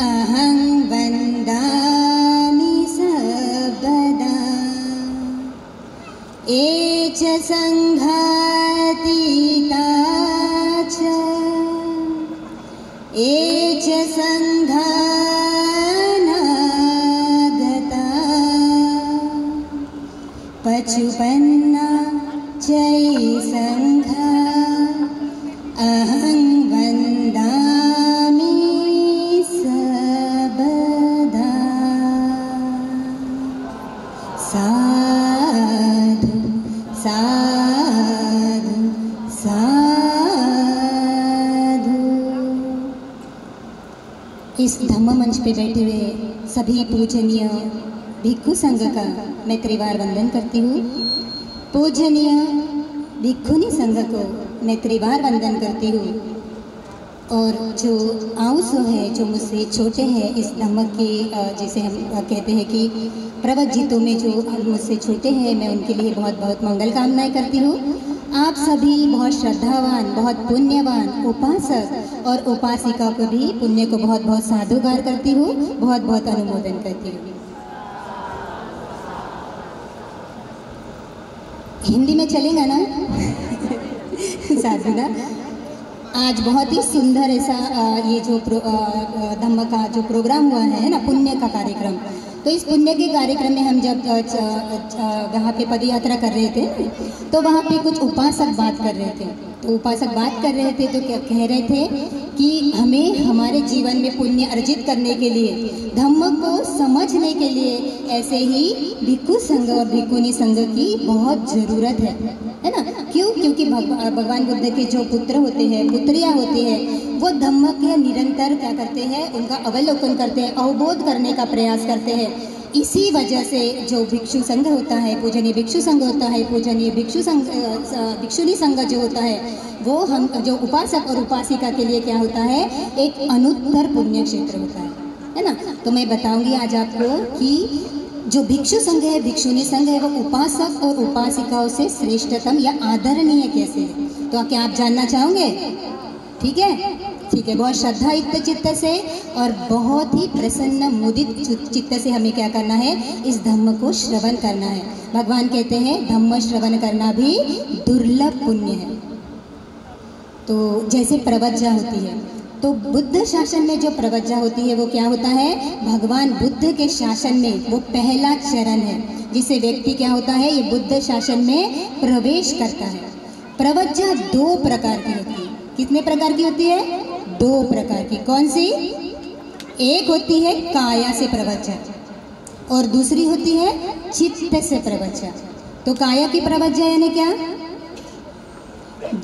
अहं वन्दामि सर्वदा। एच संघातीता च एच संघा पचुपन्ना जय संघा अहं वन्दामि सर्वदा। साधु साधु साधु। इस धम्म मंच पे बैठे हुए सभी पूजनीय भिक्षु संघ का मैं त्रिवार वंदन करती हूँ। पूजनीय भिक्षुनी संघ को मैं त्रिवार वंदन करती हूँ। और जो आउसो है, जो मुझसे छोटे हैं इस धम्म के, जिसे हम कहते हैं कि प्रवजितों में जो मुझसे छोटे हैं, मैं उनके लिए बहुत बहुत मंगल कामनाएं करती हूँ। आप सभी बहुत श्रद्धावान, बहुत पुण्यवान उपासक और उपासिका को भी पुण्य को बहुत बहुत साधुकार करती हूँ, बहुत बहुत अनुमोदन करती हूँ। हिंदी में चलेगा ना? साधु ना। आज बहुत ही सुंदर ऐसा ये जो धम्म का जो प्रोग्राम हुआ है ना, पुण्य का कार्यक्रम। तो इस पुण्य के कार्यक्रम में हम जब वहाँ पे पद यात्रा कर रहे थे तो वहाँ पे कुछ उपासक बात कर रहे थे। तो उपासक बात कर रहे थे तो क्या कह रहे थे कि हमें हमारे जीवन में पुण्य अर्जित करने के लिए, धम्म को समझने के लिए ऐसे ही भिक्खु संघ और भिक्खुनी संघ की बहुत ज़रूरत है ना। क्यों? क्योंकि भगवान बुद्ध के जो पुत्र होते हैं, पुत्रियाँ होती हैं, वो धम्म के निरंतर क्या करते हैं, उनका अवलोकन करते हैं, अवबोध करने का प्रयास करते हैं। इसी वजह से जो भिक्षु संघ होता है, पूजनीय भिक्षु संघ होता है, पूजनीय भिक्षुनी संघ जो होता है, वो हम जो उपासक और उपासिका के लिए क्या होता है, एक अनुत्तर पुण्य क्षेत्र होता है ना। तो मैं बताऊंगी आज आपको कि जो भिक्षु संघ है, भिक्षुनी संघ है, वो उपासक और उपासिकाओं से श्रेष्ठतम या आदरणीय कैसे है। तो क्या आप जानना चाहोगे? ठीक है, ठीक है। बहुत श्रद्धा युक्त चित्त से और बहुत ही प्रसन्न मुदित चित्त से हमें क्या करना है, इस धम्म को श्रवण करना है। भगवान कहते हैं धम्म श्रवण करना भी दुर्लभ पुण्य है। तो जैसे प्रवज्जा होती है, तो बुद्ध शासन में जो प्रवज्जा होती है वो क्या होता है, भगवान बुद्ध के शासन में वो पहला चरण है जिसे व्यक्ति क्या होता है, ये बुद्ध शासन में प्रवेश करता है। प्रवज्जा 2 प्रकार की होती है। कितने प्रकार की होती है? 2 प्रकार की। कौन सी? एक होती है काया से प्रवज्जा और दूसरी होती है चित्त से प्रवज्जा। तो काया की प्रवज्जा यानी क्या?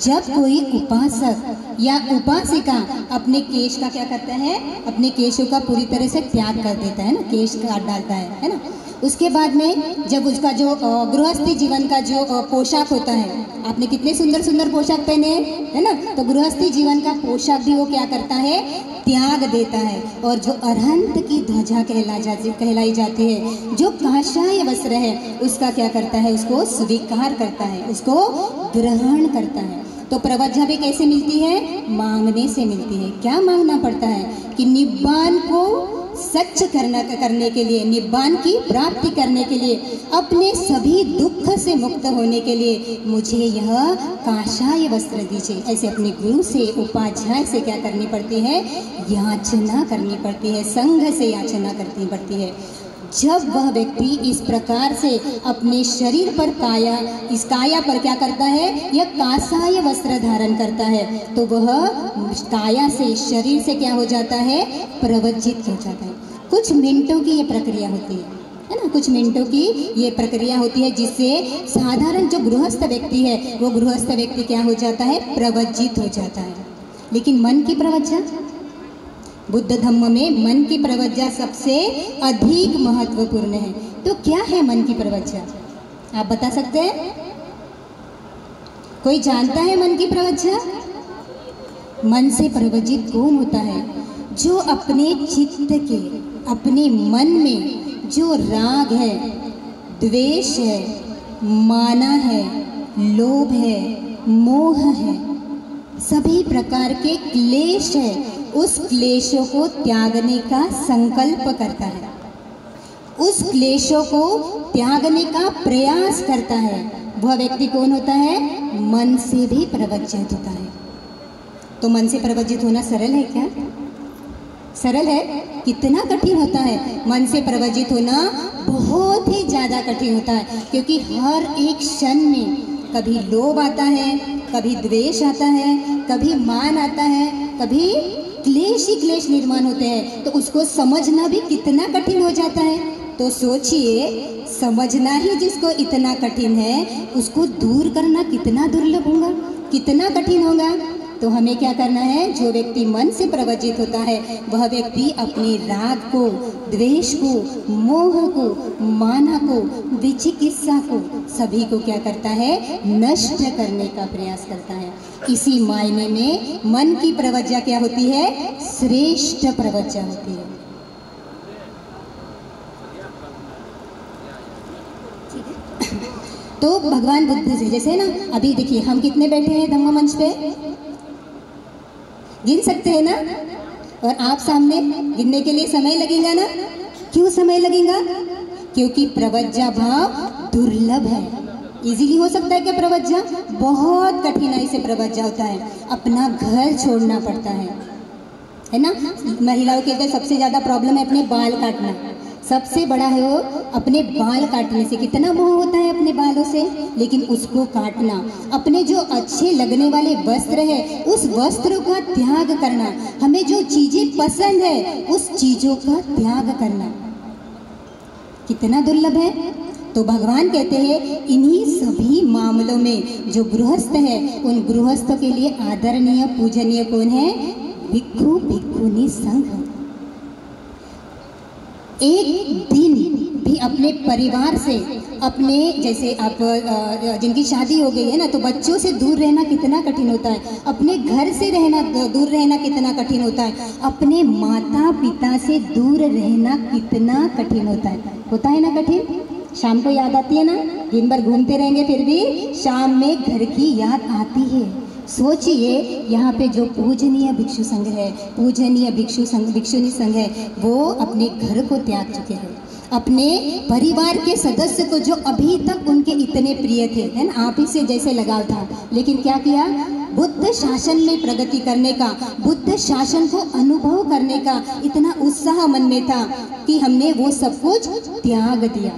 जब कोई उपासक या उपासिका अपने केश का क्या करता है, अपने केशों का पूरी तरह से त्याग कर देता है ना, केश काट डालता है ना, उसके बाद में जब उसका जो गृहस्थी जीवन का जो पोशाक होता है, आपने कितने सुंदर सुंदर पोशाक पहने हैं, है ना, तो गृहस्थी जीवन का पोशाक भी वो क्या करता है, त्याग देता है। और जो अरहंत की ध्वजा कहलाई जाती है, जो काषाय वस्त्र है, उसका क्या करता है, उसको स्वीकार करता है, उसको ग्रहण करता है। तो प्रवज्जा भी कैसे मिलती है? मांगने से मिलती है। क्या मांगना पड़ता है कि निब्बान को सच करने के लिए, निब्बान की प्राप्ति करने के लिए, अपने सभी दुख से मुक्त होने के लिए मुझे यह काषाय वस्त्र दीजिए। ऐसे अपने गुरु से, उपाध्याय से क्या करनी पड़ती है, याचना करनी पड़ती है, संघ से याचना करनी पड़ती है। जब वह व्यक्ति इस प्रकार से अपने शरीर पर इस काया पर क्या करता है, यह काषाय वस्त्र धारण करता है, तो वह काया से, शरीर से क्या हो जाता है, प्रवज्जित हो जाता है। कुछ मिनटों की ये प्रक्रिया होती है ना, कुछ मिनटों की ये प्रक्रिया होती है जिससे साधारण जो गृहस्थ व्यक्ति है, वो गृहस्थ व्यक्ति क्या हो जाता है, प्रवज्जित हो जाता है। लेकिन मन की प्रवज्जा, बुद्ध धम्म में मन की प्रवज्जा सबसे अधिक महत्वपूर्ण है। तो क्या है मन की प्रवज्जा, आप बता सकते हैं? कोई जानता है मन की प्रवज्जा? मन से प्रवज्जित कौन होता है? जो अपने चित्त के, अपने मन में जो राग है, द्वेष है, माना है, लोभ है, मोह है, सभी प्रकार के क्लेश है, उस क्लेशों को त्यागने का संकल्प करता है, उस क्लेशों को त्यागने का प्रयास करता है, वह व्यक्ति कौन होता है? मन से भी प्रवज्जित होता है। तो मन से प्रवज्जित होना सरल है क्या? सरल है? कितना कठिन होता है मन से प्रवज्जित होना, बहुत ही ज़्यादा कठिन होता है। क्योंकि हर एक क्षण में कभी लोभ आता है, कभी द्वेष आता है, कभी मान आता है, कभी क्लेश ही क्लेश निर्माण होते हैं। तो उसको समझना भी कितना कठिन हो जाता है। तो सोचिए, समझना ही जिसको इतना कठिन है, उसको दूर करना कितना दुर्लभ होगा, कितना कठिन होगा। तो हमें क्या करना है? जो व्यक्ति मन से प्रवज्जित होता है, वह व्यक्ति अपने राग को, द्वेष को, मोह को, माना को, विचिकित्सा को, सभी को क्या करता है? नष्ट करने का प्रयास करता है। इसी मायने में मन की प्रवज्जा क्या होती है? श्रेष्ठ प्रवज्जा होती है। तो भगवान बुद्ध से, जैसे ना अभी देखिए हम कितने बैठे हैं धम्म मंच पे, गिन सकते हैं ना? और आप सामने गिनने के लिए समय लगेगा ना? क्यों समय लगेगा? क्योंकि प्रवज्जा भाव दुर्लभ है, इजीली हो सकता है क्या प्रवज्जा? बहुत कठिनाई से प्रवज्जा होता है, अपना घर छोड़ना पड़ता है ना। महिलाओं के अंदर सबसे ज़्यादा प्रॉब्लम है अपने बाल काटना, सबसे बड़ा है वो अपने बाल काटने से। कितना मोह होता है अपने बालों से, लेकिन उसको काटना, अपने जो अच्छे लगने वाले वस्त्र है उस वस्त्रों का त्याग करना, हमें जो चीज़ें पसंद है उस चीज़ों का त्याग करना कितना दुर्लभ है। तो भगवान कहते हैं इन्हीं सभी मामलों में जो गृहस्थ है उन गृहस्थों के लिए आदरणीय पूजनीय कौन है? भिक्षु भिक्षुनी संघ। एक दिन भी अपने परिवार से, अपने जैसे आप जिनकी शादी हो गई है ना, तो बच्चों से दूर रहना कितना कठिन होता है, अपने घर से रहना दूर रहना कितना कठिन होता है, अपने माता पिता से दूर रहना कितना कठिन होता है ना कठिन। शाम को याद आती है ना, दिन भर घूमते रहेंगे फिर भी शाम में घर की याद आती है। सोचिए यहाँ पे जो पूजनीय भिक्षु संघ है, पूजनीय भिक्षु संघ भिक्षुनी संघ है, वो अपने घर को त्याग चुके हैं, अपने परिवार के सदस्य को जो अभी तक उनके इतने प्रिय थे, है ना, आप ही से जैसे लगाव था, लेकिन क्या किया? बुद्ध शासन में प्रगति करने का, बुद्ध शासन को अनुभव करने का इतना उत्साह मन में था कि हमने वो सब कुछ त्याग दिया।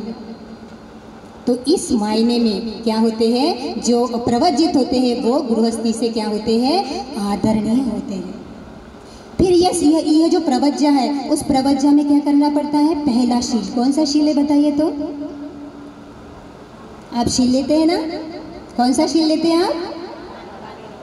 तो इस मायने में क्या होते हैं, जो प्रवज्जित होते हैं वो गृहस्थी से क्या होते हैं? आदरणीय होते हैं। फिर यह जो प्रवज्जा है, उस प्रवज्जा में क्या करना पड़ता है? पहला शील, कौन सा शील है बताइए तो? आप शील लेते हैं ना, कौन सा शील लेते हैं आप?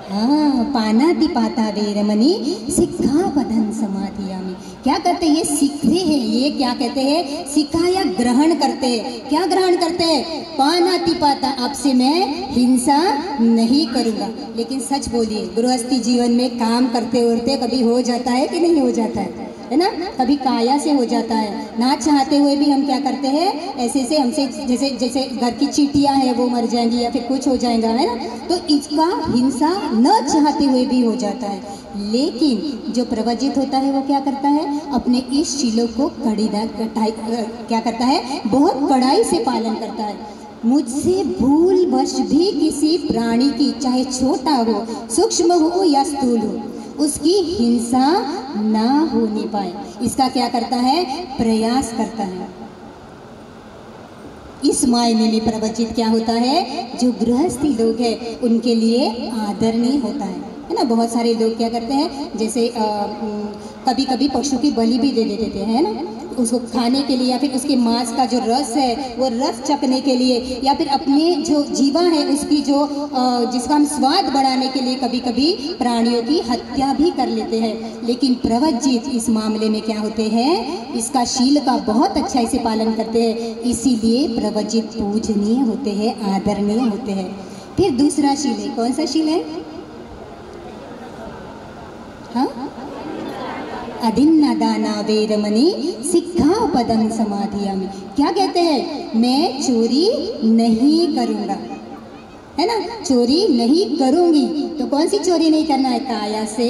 हाँ, पानातिपाता वेरमणि सिक्खापदं समाधियामि। क्या करते हैं? ये सीखते हैं, ये क्या कहते हैं? सिखाया ग्रहण करते हैं। क्या ग्रहण करते हैं? पानातिपाता, आपसे मैं हिंसा नहीं करूँगा। लेकिन सच बोलिए, गृहस्थी जीवन में काम करते उड़ते कभी हो जाता है कि नहीं हो जाता है ना? कभी काया से हो जाता है, ना चाहते हुए भी हम क्या करते हैं, ऐसे से हमसे जैसे जैसे घर की चींटियां हैं वो मर जाएंगी या फिर कुछ हो जाएगा, है ना, तो इसका हिंसा न चाहते हुए भी हो जाता है। लेकिन जो प्रवज्जित होता है वो क्या करता है? अपने इस शीलों को क्या करता है? बहुत कड़ाई से पालन करता है। मुझसे भूलवश भी किसी प्राणी की, चाहे छोटा हो, सूक्ष्म हो या स्थूल हो, उसकी हिंसा ना होने पाए, इसका क्या करता है? प्रयास करता है। इस मायने में प्रवचित क्या होता है? जो गृहस्थी लोग हैं उनके लिए आदरणीय होता है ना। बहुत सारे लोग क्या करते हैं, जैसे कभी कभी पशु की बलि भी दे देते हैं, है ना, उसको खाने के लिए, या फिर उसके मांस का जो रस है वो रस चखने के लिए, या फिर अपने जो जीवा है उसकी जो जिसका हम स्वाद बढ़ाने के लिए कभी कभी प्राणियों की हत्या भी कर लेते हैं। लेकिन प्रवज्जित इस मामले में क्या होते हैं? इसका शील का बहुत अच्छा से पालन करते हैं, इसीलिए प्रवज्जित पूजनीय होते हैं, आदरणीय होते हैं। फिर दूसरा शील है, कौन सा शील है? हाँ, अदिन्नदाना वेरमणि सिक्खापदं समाधियामि। क्या कहते हैं? मैं चोरी नहीं करूँगा, है ना, चोरी नहीं करूँगी। तो कौन सी चोरी नहीं करना है? काया से,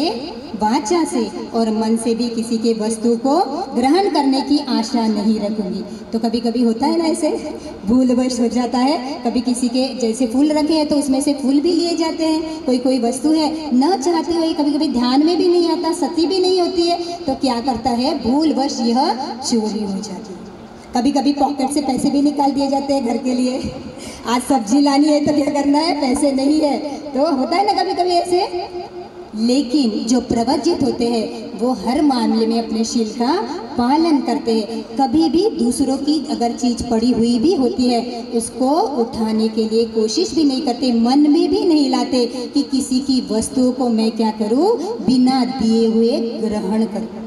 वाचा से और मन से भी किसी के वस्तु को ग्रहण करने की आशा नहीं रखूँगी। तो कभी कभी होता है ना, ऐसे भूलवश हो जाता है, कभी किसी के जैसे फूल रखे हैं तो उसमें से फूल भी लिए जाते हैं, कोई वस्तु है न चाहते हुए, कभी कभी ध्यान में भी नहीं आता, सती भी नहीं होती है, तो क्या करता है? भूलवश यह चोरी हो जाती है। कभी कभी पॉकेट से पैसे भी निकाल दिए जाते हैं घर के लिए, आज सब्जी लानी है तो क्या करना है? पैसे नहीं है, तो होता है ना कभी कभी ऐसे। लेकिन जो प्रवज्जित होते हैं वो हर मामले में अपने शील का पालन करते हैं। कभी भी दूसरों की अगर चीज़ पड़ी हुई भी होती है उसको उठाने के लिए कोशिश भी नहीं करते, मन में भी नहीं लाते कि किसी की वस्तुओं को मैं क्या करूं, बिना दिए हुए ग्रहण करूं।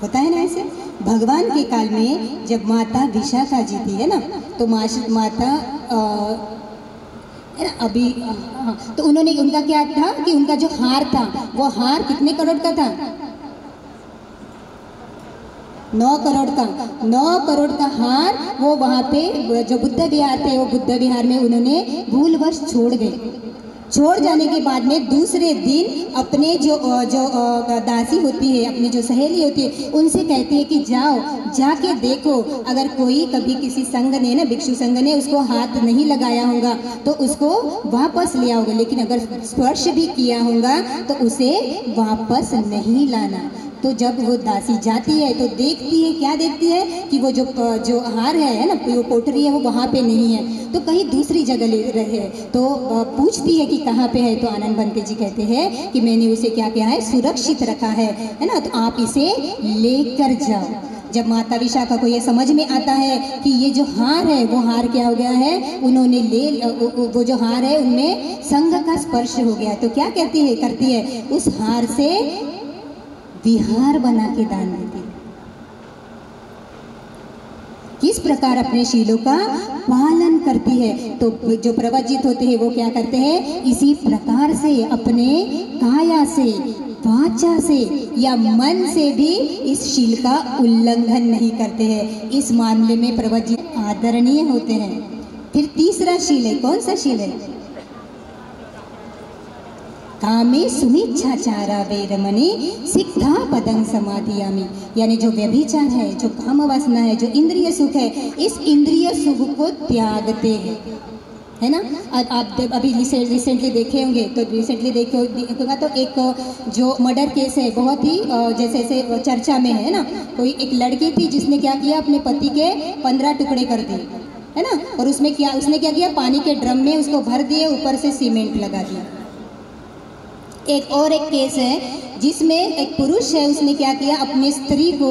होता है ना ऐसे। भगवान के काल में जब माता विशाखा जी थी, है ना, तो माता अभी तो उन्होंने, उनका क्या था कि उनका जो हार था वो हार कितने करोड़ का था? 9 करोड़ का। 9 करोड़ का हार वो वहाँ पे जो बुद्ध विहार थे, वो बुद्ध विहार में उन्होंने भूलवश छोड़ गए। छोड़ जाने के बाद में दूसरे दिन अपने जो दासी होती है, अपनी जो सहेली होती है, उनसे कहती है कि जाओ जाके देखो, अगर कोई कभी किसी संघ ने ना, भिक्षु संघ ने उसको हाथ नहीं लगाया होगा तो उसको वापस ले आओगे, लेकिन अगर स्पर्श भी किया होगा तो उसे वापस नहीं लाना। तो जब वो दासी जाती है तो देखती है, क्या देखती है कि वो जो हार है ना, वो पोटरी है, वो वहाँ पे नहीं है, तो कहीं दूसरी जगह ले रहे हैं। तो पूछती है कि कहाँ पे है, तो आनंद बनते जी कहते हैं कि मैंने उसे क्या किया है, सुरक्षित रखा है ना, तो आप इसे लेकर जाओ। जब माता विशाखा को ये समझ में आता है कि ये जो हार है वो हार क्या हो गया है, उन्होंने वो जो हार है उनमें संघ का स्पर्श हो गया, तो क्या करती है उस हार से विहार बना के दान देती है। किस प्रकार अपने शीलों का पालन करती है। तो जो प्रवजित होते हैं वो क्या करते हैं, इसी प्रकार से अपने काया से, वाचा से या मन से भी इस शील का उल्लंघन नहीं करते हैं। इस मामले में प्रवजित आदरणीय होते हैं। फिर तीसरा शील है, कौन सा शील है, कामे सुमिच्छाचारा वेरमणि सिद्धा पदं समाधियामि, यानी जो व्यभिचार है, जो काम वासना है, जो इंद्रिय सुख है, इस इंद्रिय सुख को त्यागते हैं, है ना। आप अभी रिसेंटली देखे होंगे, तो रिसेंटली देखोगा तो एक जो मर्डर केस है, बहुत ही जैसे चर्चा में है ना। कोई एक लड़की थी जिसने क्या किया, अपने पति के 15 टुकड़े कर दिए, है ना, और उसने क्या किया, पानी के ड्रम में उसको भर दिए, ऊपर से सीमेंट लगा दिया। एक केस है जिसमें एक पुरुष है, उसने क्या किया, अपनी स्त्री को,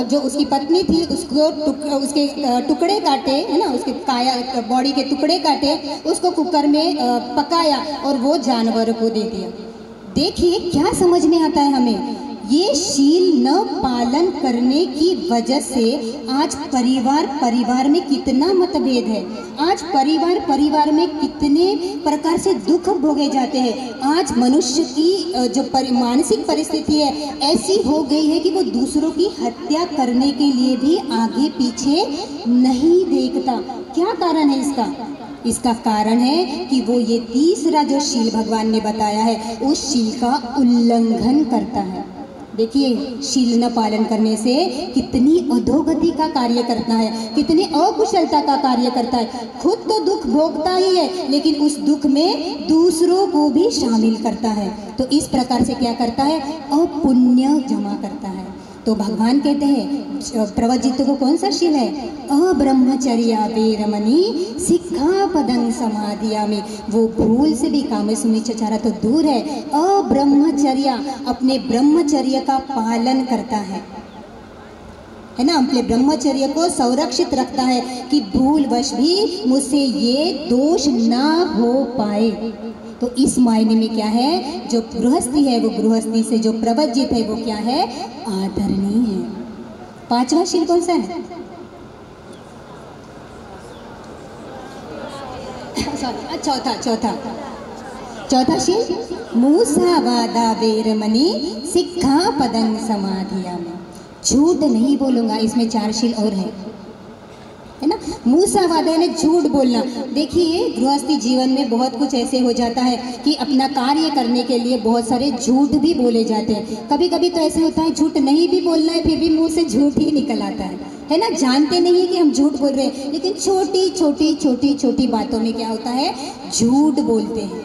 जो उसकी पत्नी थी, उसको उसके टुकड़े काटे, है ना, उसके काया बॉडी के टुकड़े काटे, उसको कुकर में पकाया और वो जानवरों को दे दिया। देखिए क्या समझ में आता है हमें, ये शील न पालन करने की वजह से आज परिवार में कितना मतभेद है, आज परिवार में कितने प्रकार से दुख भोगे जाते हैं। आज मनुष्य की जो मानसिक परिस्थिति है ऐसी हो गई है कि वो दूसरों की हत्या करने के लिए भी आगे पीछे नहीं देखता। क्या कारण है इसका? इसका कारण है कि वो ये तीसरा जो शील भगवान ने बताया है, उस शील का उल्लंघन करता है। देखिए, शील न पालन करने से कितनी अधोगति का कार्य करता है, कितनी अकुशलता का कार्य करता है। खुद तो दुख भोगता ही है, लेकिन उस दुख में दूसरों को भी शामिल करता है। तो इस प्रकार से क्या करता है, अपुण्य जमा करता है। तो भगवान कहते हैं प्रवजित को कौन सा शील है, अब्रह्मचर्या वेरमणि सिक्खापदं समाधियामि। वो भूल से भी काम सुमिच्छाचारा तो दूर है, अब्रह्मचर्या अपने ब्रह्मचर्य का पालन करता है ना, अपने ब्रह्मचर्य को संरक्षित रखता है कि भूलवश भी मुझसे ये दोष ना हो पाए। तो इस मायने में क्या है, जो गृहस्थी है वो गृहस्थी से जो प्रवजित है वो क्या है, आदरणीय है। पांचवा शील कौन सा है, चौथा शील मूसावादा वेरमणि सिक्खापदं समाधियामि। झूठ नहीं बोलूंगा, इसमें 4 शील और है ना। मूसावादा यानी झूठ बोलना। देखिए, गृहस्थी जीवन में बहुत कुछ ऐसे हो जाता है कि अपना कार्य करने के लिए बहुत सारे झूठ भी बोले जाते हैं। कभी कभी तो ऐसे होता है झूठ नहीं भी बोलना है, फिर भी मुंह से झूठ ही निकल आता है ना। जानते नहीं कि हम झूठ बोल रहे हैं, लेकिन छोटी छोटी बातों में क्या होता है, झूठ बोलते हैं।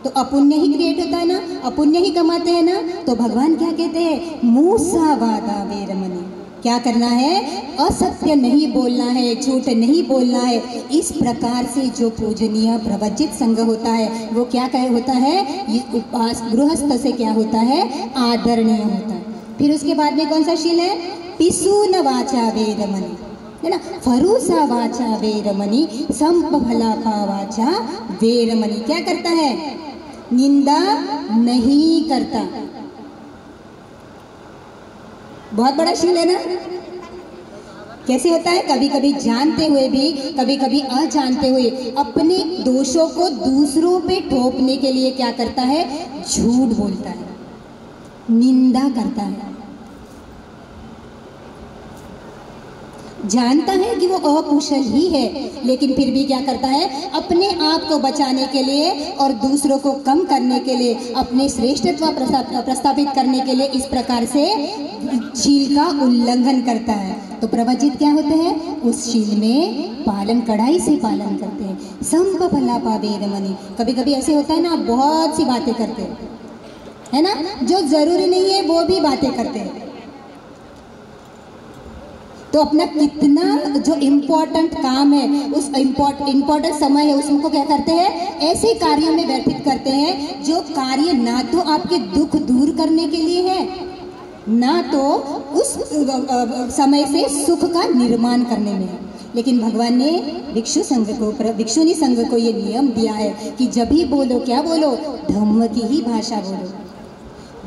तो अपुण्य ही क्रिएट होता है ना, अपुण्य ही कमाते हैं ना। तो भगवान क्या कहते हैं, मूसावादा वेरमणि, क्या करना है, असत्य नहीं बोलना है, झूठ नहीं बोलना है। इस प्रकार से जो पूजनीय प्रवजित संघ होता है वो क्या होता है, ये उपास गृहस्थ से क्या होता है, आदरणीय होता है। फिर उसके बाद में कौन सा शील है, पिसून वाचा वेरमणि, है ना, फरूसा वाचा वेरमणि संपफलाका वाचा वेरमणि। क्या करता है, निंदा नहीं करता। बहुत बड़ा शील है ना। कैसे होता है, कभी कभी जानते हुए भी, कभी कभी अजानते हुए अपने दोषों को दूसरों पे थोपने के लिए क्या करता है, झूठ बोलता है, निंदा करता है। जानता है कि वो अकुशल ही है, लेकिन फिर भी क्या करता है, अपने आप को बचाने के लिए और दूसरों को कम करने के लिए, अपने श्रेष्ठत्व प्रस्थापित करने के लिए इस प्रकार से शील का उल्लंघन करता है। तो प्रवजित क्या होते हैं, उस शील में पालन, कड़ाई से पालन करते हैं। संप फला पावेरमणि। कभी कभी ऐसे होता है ना, आप बहुत सी बातें करते हैं, है ना, जो जरूरी नहीं है वो भी बातें करते हैं। तो अपना कितना जो इम्पोर्टेंट काम है, उस इम्पोर्टेंट समय है, उसको क्या करते हैं, ऐसे कार्यों में व्यतीत करते हैं जो कार्य ना तो आपके दुख दूर करने के लिए है, ना तो उस समय से सुख का निर्माण करने में है। लेकिन भगवान ने भिक्षुनी संघ को ये नियम दिया है कि जब भी बोलो, क्या बोलो, धम्म की ही भाषा बोलो।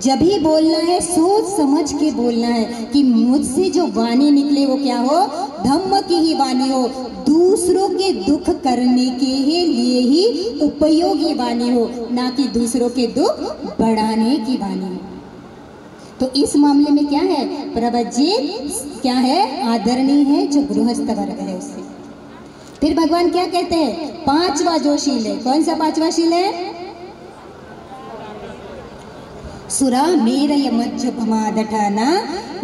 जब भी बोलना है सोच समझ के बोलना है कि मुझसे जो वाणी निकले वो क्या हो, धम्म की ही वाणी हो, दूसरों के दुख करने के लिए ही उपयोगी वाणी हो, ना कि दूसरों के दुख बढ़ाने की वाणी हो। तो इस मामले में क्या है, प्रवजित क्या है, आदरणीय है जो गृहस्थ वर्ग है उससे। फिर भगवान क्या कहते हैं, पांचवा जो शील है, कौन सा पांचवा शील है, सुरा मेरय मज्जपमादठाना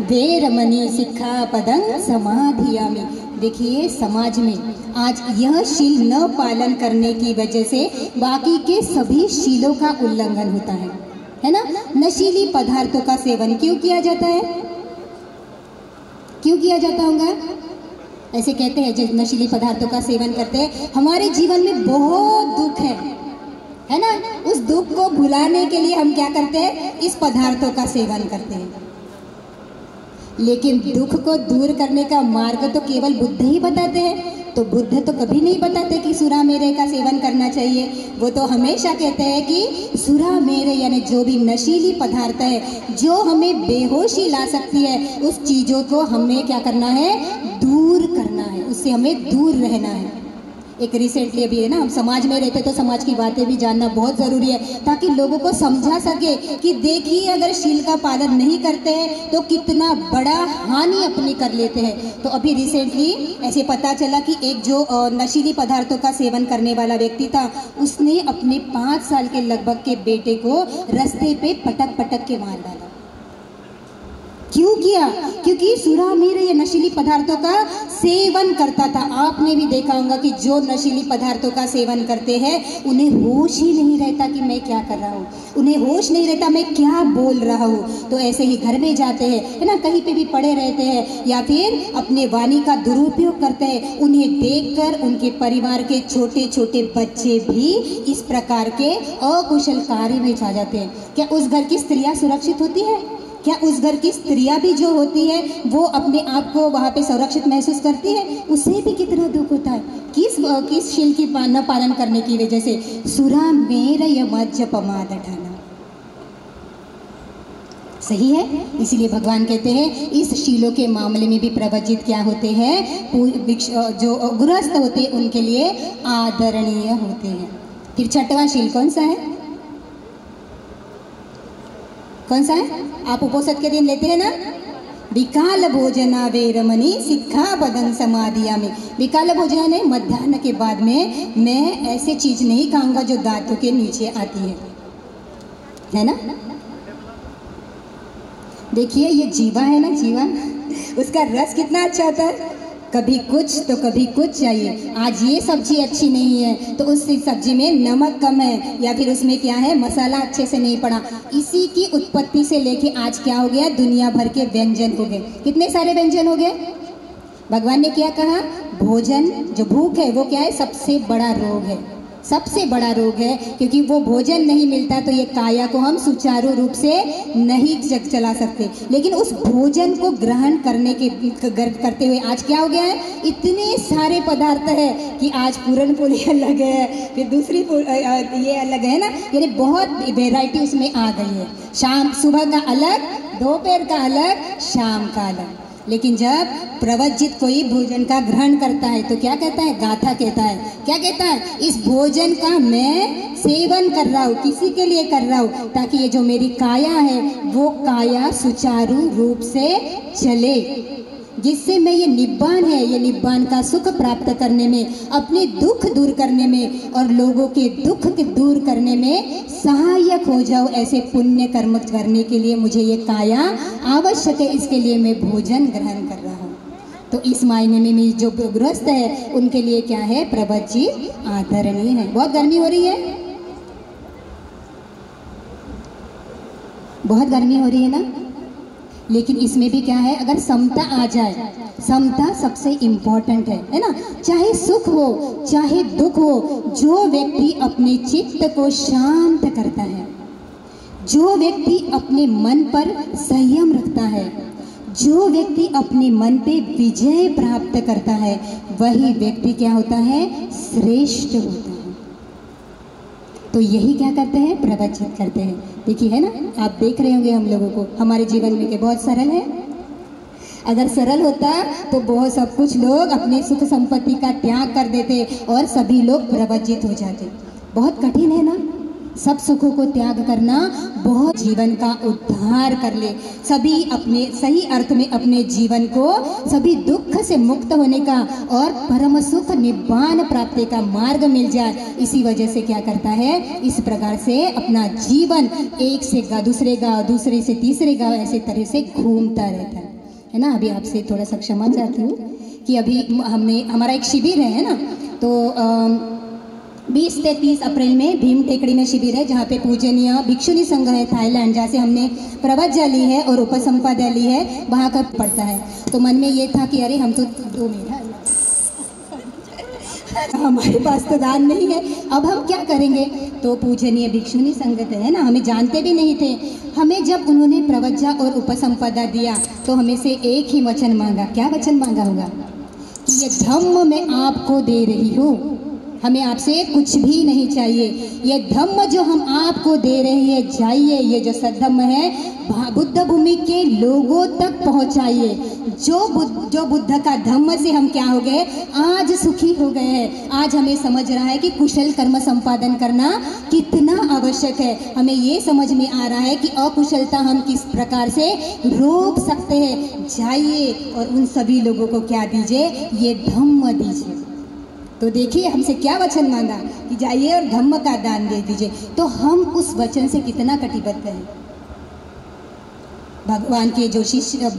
वेरमणि सिक्खापदं समाधियामि। देखिए समाज में आज यह शील न पालन करने की वजह से बाकी के सभी शीलों का उल्लंघन होता है ना। नशीली पदार्थों का सेवन क्यों किया जाता है, क्यों किया जाता होगा, ऐसे कहते हैं जो नशीली पदार्थों का सेवन करते हैं, हमारे जीवन में बहुत दुख है ना, उस दुख को भुलाने के लिए हम क्या करते हैं, इस पदार्थों का सेवन करते हैं। लेकिन दुख को दूर करने का मार्ग तो केवल बुद्ध ही बताते हैं। तो बुद्ध तो कभी नहीं बताते कि सुरा मेरे का सेवन करना चाहिए, वो तो हमेशा कहते हैं कि सुरा मेरे यानी जो भी नशीली पदार्थ है जो हमें बेहोशी ला सकती है, उस चीज़ों को हमें क्या करना है, दूर करना है, उससे हमें दूर रहना है। एक रिसेंटली अभी है ना, हम समाज में रहते तो समाज की बातें भी जानना बहुत ज़रूरी है, ताकि लोगों को समझा सके कि देखिए अगर शील का पालन नहीं करते हैं तो कितना बड़ा हानि अपनी कर लेते हैं। तो अभी रिसेंटली ऐसे पता चला कि एक जो नशीली पदार्थों का सेवन करने वाला व्यक्ति था, उसने अपने 5 साल के लगभग के बेटे को रास्ते पे पटक पटक के मार डाला। क्यों किया, क्योंकि सुरा मेरे ये नशीली पदार्थों का सेवन करता था। आपने भी देखा होगा कि जो नशीली पदार्थों का सेवन करते हैं उन्हें होश ही नहीं रहता कि मैं क्या कर रहा हूँ, उन्हें होश नहीं रहता मैं क्या बोल रहा हूँ। तो ऐसे ही घर में जाते हैं, है ना, कहीं पे भी पड़े रहते हैं या फिर अपने वाणी का दुरुपयोग करते हैं। उन्हें देखकर उनके परिवार के छोटे छोटे बच्चे भी इस प्रकार के अकुशल कार्य में जा जाते हैं। क्या उस घर की स्त्रियाँ सुरक्षित होती है, क्या उस घर की स्त्रियां भी जो होती है वो अपने आप को वहाँ पे सुरक्षित महसूस करती है, उसे भी कितना दुख होता है किस शील की न पालन करने की वजह से। सुरा मेरा यमज्जपमादठाना, सही है। इसलिए भगवान कहते हैं इस शीलों के मामले में भी प्रवजित क्या होते हैं, जो गृहस्थ होते हैं उनके लिए आदरणीय होते हैं। फिर छठवां शील कौन सा है, कौन सा है, आप उपोषद के दिन लेते हैं ना, विकाल भोजना वेरमणि सिक्खापदं समाधियामि। विकाल भोजन है मध्याह्न के बाद में मैं ऐसे चीज नहीं खाऊंगा जो दांतों के नीचे आती है ना। देखिए ये जीवा है ना, जीवा उसका रस कितना अच्छा होता है, कभी कुछ तो कभी कुछ चाहिए। आज ये सब्जी अच्छी नहीं है तो उस सब्जी में नमक कम है या फिर उसमें क्या है, मसाला अच्छे से नहीं पड़ा। इसी की उत्पत्ति से लेके आज क्या हो गया, दुनिया भर के व्यंजन हो गए। कितने सारे व्यंजन हो गए। भगवान ने क्या कहा, भोजन जो भूख है वो क्या है, सबसे बड़ा रोग है, सबसे बड़ा रोग है। क्योंकि वो भोजन नहीं मिलता तो ये काया को हम सुचारू रूप से नहीं चला सकते। लेकिन उस भोजन को ग्रहण करते हुए आज क्या हो गया है, इतने सारे पदार्थ है कि आज पूरन पोली अलग है, फिर दूसरी ये अलग है ना, यानी बहुत वेराइटी उसमें आ गई है। शाम सुबह का अलग, दोपहर का अलग, शाम का अलग। लेकिन जब प्रवजित कोई भोजन का ग्रहण करता है तो क्या कहता है, गाथा कहता है, क्या कहता है, इस भोजन का मैं सेवन कर रहा हूँ, किसी के लिए कर रहा हूँ ताकि ये जो मेरी काया है वो काया सुचारू रूप से चले। जिससे मैं ये निब्बान है, ये निब्बान का सुख प्राप्त करने में, अपने दुख दूर करने में और लोगों के दुख के दूर करने में सहायक हो जाऊँ। ऐसे पुण्य कर्म करने के लिए मुझे ये काया आवश्यक है, इसके लिए मैं भोजन ग्रहण कर रहा हूँ। तो इस मायने में मेरी जो गृहस्थ है उनके लिए क्या है, प्रभत जी आदरणीय है। बहुत गर्मी हो रही है, बहुत गर्मी हो रही है ना, लेकिन इसमें भी क्या है, अगर समता आ जाए, समता सबसे इम्पोर्टेंट है ना। चाहे सुख हो चाहे दुख हो, जो व्यक्ति अपने चित्त को शांत करता है, जो व्यक्ति अपने मन पर संयम रखता है, जो व्यक्ति अपने मन पे विजय प्राप्त करता है, वही व्यक्ति क्या होता है, श्रेष्ठ होता है। तो यही क्या करते हैं, प्रवचित करते हैं। देखिए है ना, आप देख रहे होंगे हम लोगों को हमारे जीवन में कि बहुत सरल है। अगर सरल होता तो बहुत सब कुछ लोग अपने सुख संपत्ति का त्याग कर देते और सभी लोग प्रवचित हो जाते। बहुत कठिन है ना, सब सुखों को त्याग करना, बहुत जीवन का उद्धार कर ले, सभी अपने सही अर्थ में अपने जीवन को सभी दुख से मुक्त होने का और परम सुख निब्बान प्राप्ति का मार्ग मिल जाए। इसी वजह से क्या करता है, इस प्रकार से अपना जीवन एक से दूसरे गाँव, दूसरे से तीसरे गाँव, ऐसे तरह से घूमता रहता है ना। अभी आपसे थोड़ा सा क्षमा चाहती हूँ कि अभी हमारा एक शिविर है ना, तो 20 से 30 अप्रैल में भीम टेकड़ी में शिविर है, जहाँ पे पूजनीय भिक्षुनी संघ है थाईलैंड, जहाँ से हमने प्रवज्जा ली है और उपसंपदा ली है, वहाँ का पड़ता है। तो मन में ये था कि अरे हम तो 2 महीना हमारे पास तो दान नहीं है, अब हम क्या करेंगे। तो पूजनीय भिक्षुनी संघ है ना, हमें जानते भी नहीं थे। हमें जब उन्होंने प्रवज्जा और उपसंपदा दिया तो हमें से एक ही वचन मांगा। क्या वचन मांगा होगा कि ये धम्म मैं आपको दे रही हूँ, हमें आपसे कुछ भी नहीं चाहिए, ये धम्म जो हम आपको दे रहे हैं, जाइए ये जो सद्धम्म है बुद्ध भूमि के लोगों तक पहुंचाइए। जो बुद्ध का धम्म से हम क्या हो गए, आज सुखी हो गए हैं। आज हमें समझ रहा है कि कुशल कर्म संपादन करना कितना आवश्यक है। हमें ये समझ में आ रहा है कि अकुशलता हम किस प्रकार से रोक सकते हैं। जाइए और उन सभी लोगों को क्या दीजिए, ये धम्म दीजिए। तो देखिए हमसे क्या वचन मांगा कि जाइए और धम्म का दान दे दीजिए। तो हम उस वचन से कितना कटिबद्ध हैं। भगवान के जो शिष्य,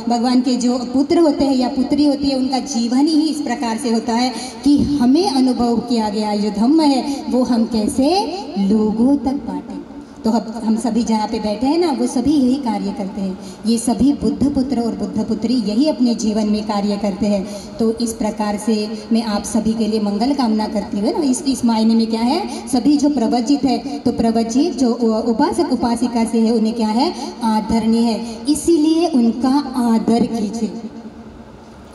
भगवान के जो पुत्र होते हैं या पुत्री होती है, उनका जीवन ही इस प्रकार से होता है कि हमें अनुभव किया गया जो धम्म है वो हम कैसे लोगों तक बांटें। तो हम सभी जहाँ पे बैठे हैं ना, वो सभी यही कार्य करते हैं। ये सभी बुद्ध पुत्र और बुद्ध पुत्री यही अपने जीवन में कार्य करते हैं। तो इस प्रकार से मैं आप सभी के लिए मंगल कामना करती हूँ ना। इस मायने में क्या है, सभी जो प्रवचित है, तो प्रवचित जो उपासक उपासिका से है उन्हें क्या है, आदरणीय है। इसीलिए उनका आदर कीजिए,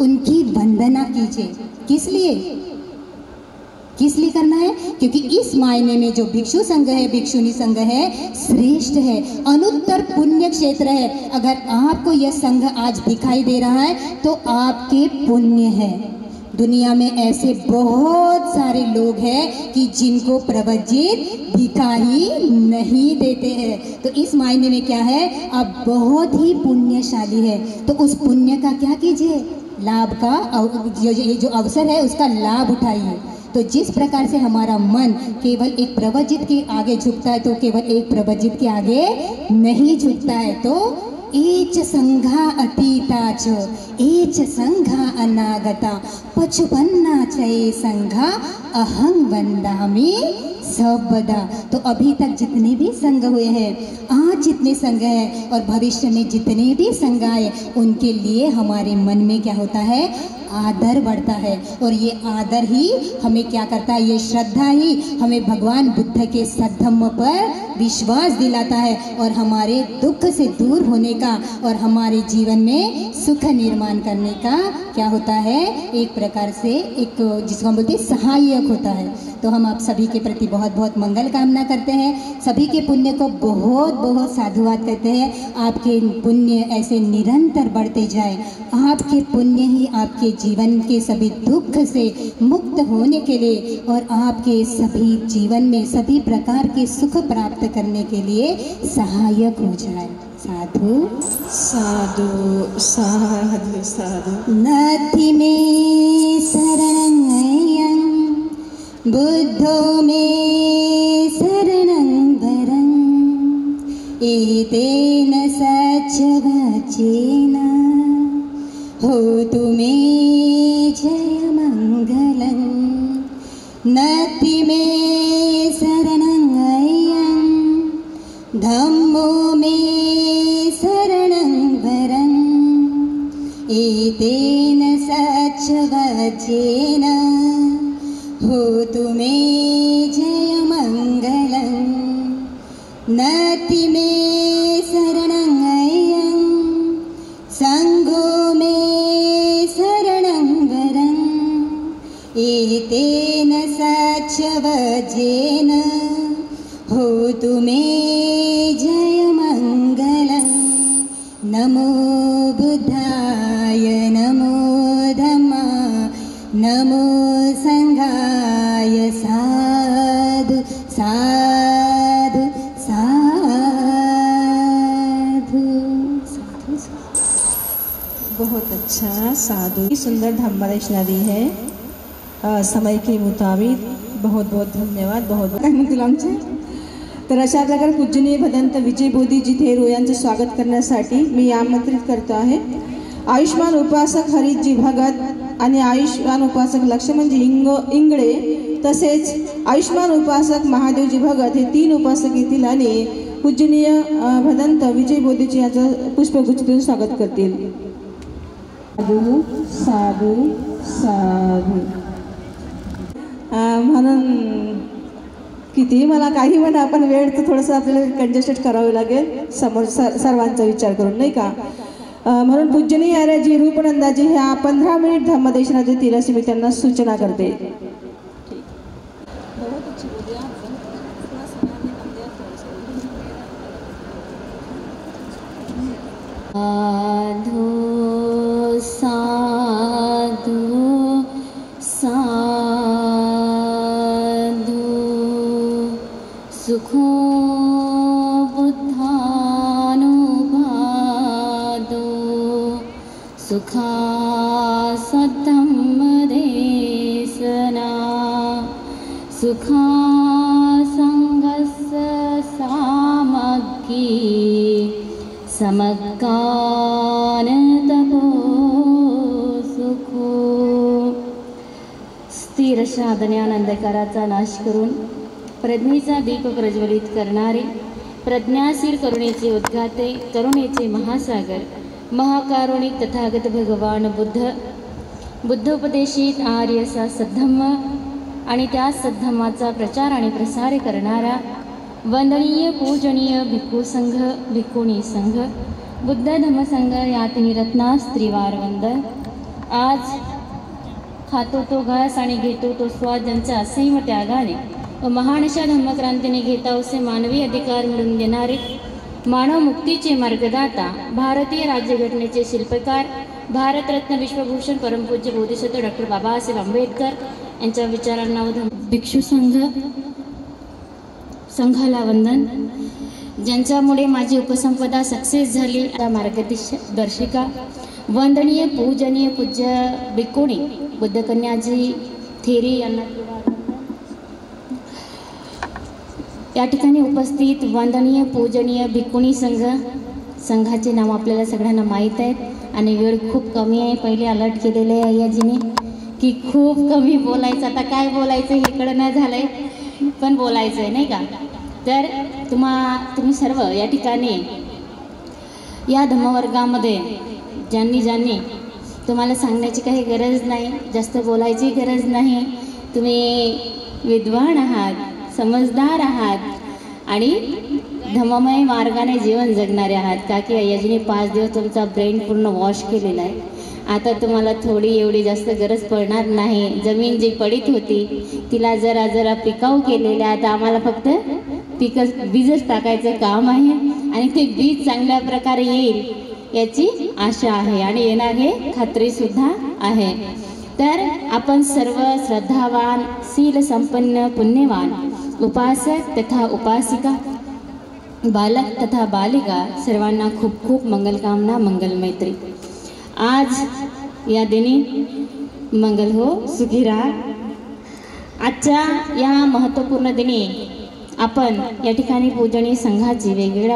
उनकी वंदना कीजिए। किस लिए करना है, क्योंकि इस मायने में जो भिक्षु संघ है, भिक्षुनी संघ है, श्रेष्ठ है, अनुत्तर पुण्य क्षेत्र है। अगर आपको यह संघ आज दिखाई दे रहा है तो आपके पुण्य है। दुनिया में ऐसे बहुत सारे लोग हैं कि जिनको प्रवचित दिखाई नहीं देते हैं। तो इस मायने में क्या है, आप बहुत ही पुण्यशाली है। तो उस पुण्य का क्या कीजिए, लाभ का ये जो अवसर है उसका लाभ उठाइए। तो जिस प्रकार से हमारा मन केवल एक प्रवचित के आगे झुकता है, तो केवल एक प्रवचित के आगे नहीं झुकता है। तो एच संघा अतीता च एच संघा अनागता पचपन्ना चये संघा अहं वंदामि सबदा। तो अभी तक जितने भी संघ हुए हैं, आज जितने संघ हैं और भविष्य में जितने भी संघ आए, उनके लिए हमारे मन में क्या होता है, आदर बढ़ता है। और ये आदर ही हमें क्या करता है, ये श्रद्धा ही हमें भगवान बुद्ध के सद्धम्म पर विश्वास दिलाता है और हमारे दुख से दूर होने का और हमारे जीवन में सुख निर्माण करने का क्या होता है, एक प्रकार से एक जिसको हम बोलते हैं सहायक होता है। तो हम आप सभी के प्रति बहुत बहुत मंगल कामना करते हैं, सभी के पुण्य को बहुत बहुत साधुवाद करते हैं। आपके पुण्य ऐसे निरंतर बढ़ते जाए, आपके पुण्य ही आपके जीवन के सभी दुख से मुक्त होने के लिए और आपके सभी जीवन में सभी प्रकार के सुख प्राप्त करने के लिए सहायक हो जाए। साधु साधु साधु साधु नाथि मे शरणं अयं बुद्धो मे शरणं वरं एतेन सच्चवाचेन होतु मे जयमङ्गलं नाथि मे शरणं अयं धम्मो मे शरणं वरं एतेन सच्चवाचेन होतु मे जयमङ्गलं नाथि मे शरणं अयं सङ्घो मे शरणं वरं एतेन सच्चवाचेन होतु मे जयमङ्गलं नमो बुद्धाय नमो धम्मा नमो संघाय साधु साधु साधु साधु। बहुत अच्छा साधु सुंदर धम्मदेशना दी है समय के मुताबिक बहुत बहुत धन्यवाद बहुत काय म्हणतील आमचे तर अशा प्रकारे पूजनीय भदंत विजय बोधीजी थेरो यांचं स्वागत करण्यासाठी मी आमंत्रित करतो आहे आयुष्मान उपासक हरिजी भगत आणि आयुष्मान उपासक लक्ष्मणजी इंगळे तसेच आयुष्मान उपासक महादेवजी भगत हे 3 उपासक येतील आणि पूजनीय भदंत विजय बोधीजी यांचं पुष्पगुच्छ देऊन स्वागत करतील। साधू साधू साधू म्हणून किती मला काही म्हणा पण वेळ तर थोडंसं आपल्याला कंजेस्टेड करावं लागेल समोर सर्वांचा विचार करून नाही का म्हणून पूजनीय आर्यजी रूपनंदाजी ह्या 15 मिनिट धम्मदेशना देतील अशी मी त्यांना सूचना करते। साधु साधु साधु सुखो बुद्धानुभादो सुखा सद्धम्मदेशना सुखा संघस्य सामग्री समगान तपो सुखो स्थिर साधन्यानंदकाराचा नाश करून प्रज्ञेचा दीप प्रज्वलित करणारे प्रज्ञाशील करुणेचे उद्गाते करुणेचे महासागर महाकारुणिक तथागत भगवान बुद्धोपदेशित आर्य सा सद्धम्म आणि त्या सद्धम्माचा प्रचार आणि प्रसार करणारा वंदनीय पूजनीय भिक्खू संघ भिक्खुणी संघ बुद्ध धम्म संघ या 3 रत्नास त्रिवार वंदन। आज खातो तो घास आणि घेतो तो स्वाद ज्यांच्या असीम त्यागाने व महान अशा धम्मक्रांतीने घेतावसे मानवी अधिकार मिळवून देणारे मानव मुक्तीचे मार्गदाता भारतीय राज्यघटनेचे शिल्पकार भारतरत्न विश्वभूषण परमपूज्य बोधिसत्व डॉक्टर बाबासाहेब आंबेडकर यांच्या विचारांना भिक्षू संघाला वंदन। ज्यांच्यामुळे माझी उपसंपदा सक्सेस झाली त्या मार्गदर्शिका वंदनीय पूजनीय पूज्य भिक्खुणी बुद्धकन्याजी थेरी यांना या ठिकाणी उपस्थित वंदनीय पूजनीय भिक्खुणी संघाचे नाव आपल्याला सगळ्यांना माहीत आहेत आणि वेळ खूप कमी आहे। पहिले अलर्ट केलेले आहे अय्याजीने की खूप कमी बोलायचं आता काय बोलायचं हे कळना झालंय पण बोलायचं आहे नाही का। तर तुम्ही सर्व या ठिकाणी या धम्मवर्गामध्ये ज्यांनी तुम्हाला सांगण्याची काही गरज नाही जास्त बोलायची गरज नाही तुम्ही विद्वान आहात समजदार आहात आणि धम्ममय मार्गाने जीवन जगणारे आहात का की अय्याजीने 5 दिवस तुमचा ब्रेन पूर्ण वॉश केलेला आहे। आता तुम्हाला थोडी एवढी जास्त गरज पडणार नाही। जमीन जी पडीत होती तिला जरा पिकाऊ केलेलं आहे। आता आम्हाला फक्त बीजच टाकायचं काम आहे आणि ते बीज चांगल्या प्रकारे येईल याची आशा आहे आणि येणार हे खात्रीसुद्धा आहे। तर आपण सर्व श्रद्धावान शील संपन्न पुण्यवान उपासक तथा उपासिका बालक तथा बालिका सर्वांना खूप खूप मंगलकामना, मंगलमैत्री। आज या दिनी मंगल हो, सुखी राहा। आजच्या या महत्त्वपूर्ण दिनी आपण या ठिकाणी पूजनीय संघाची वेगवेगळ्या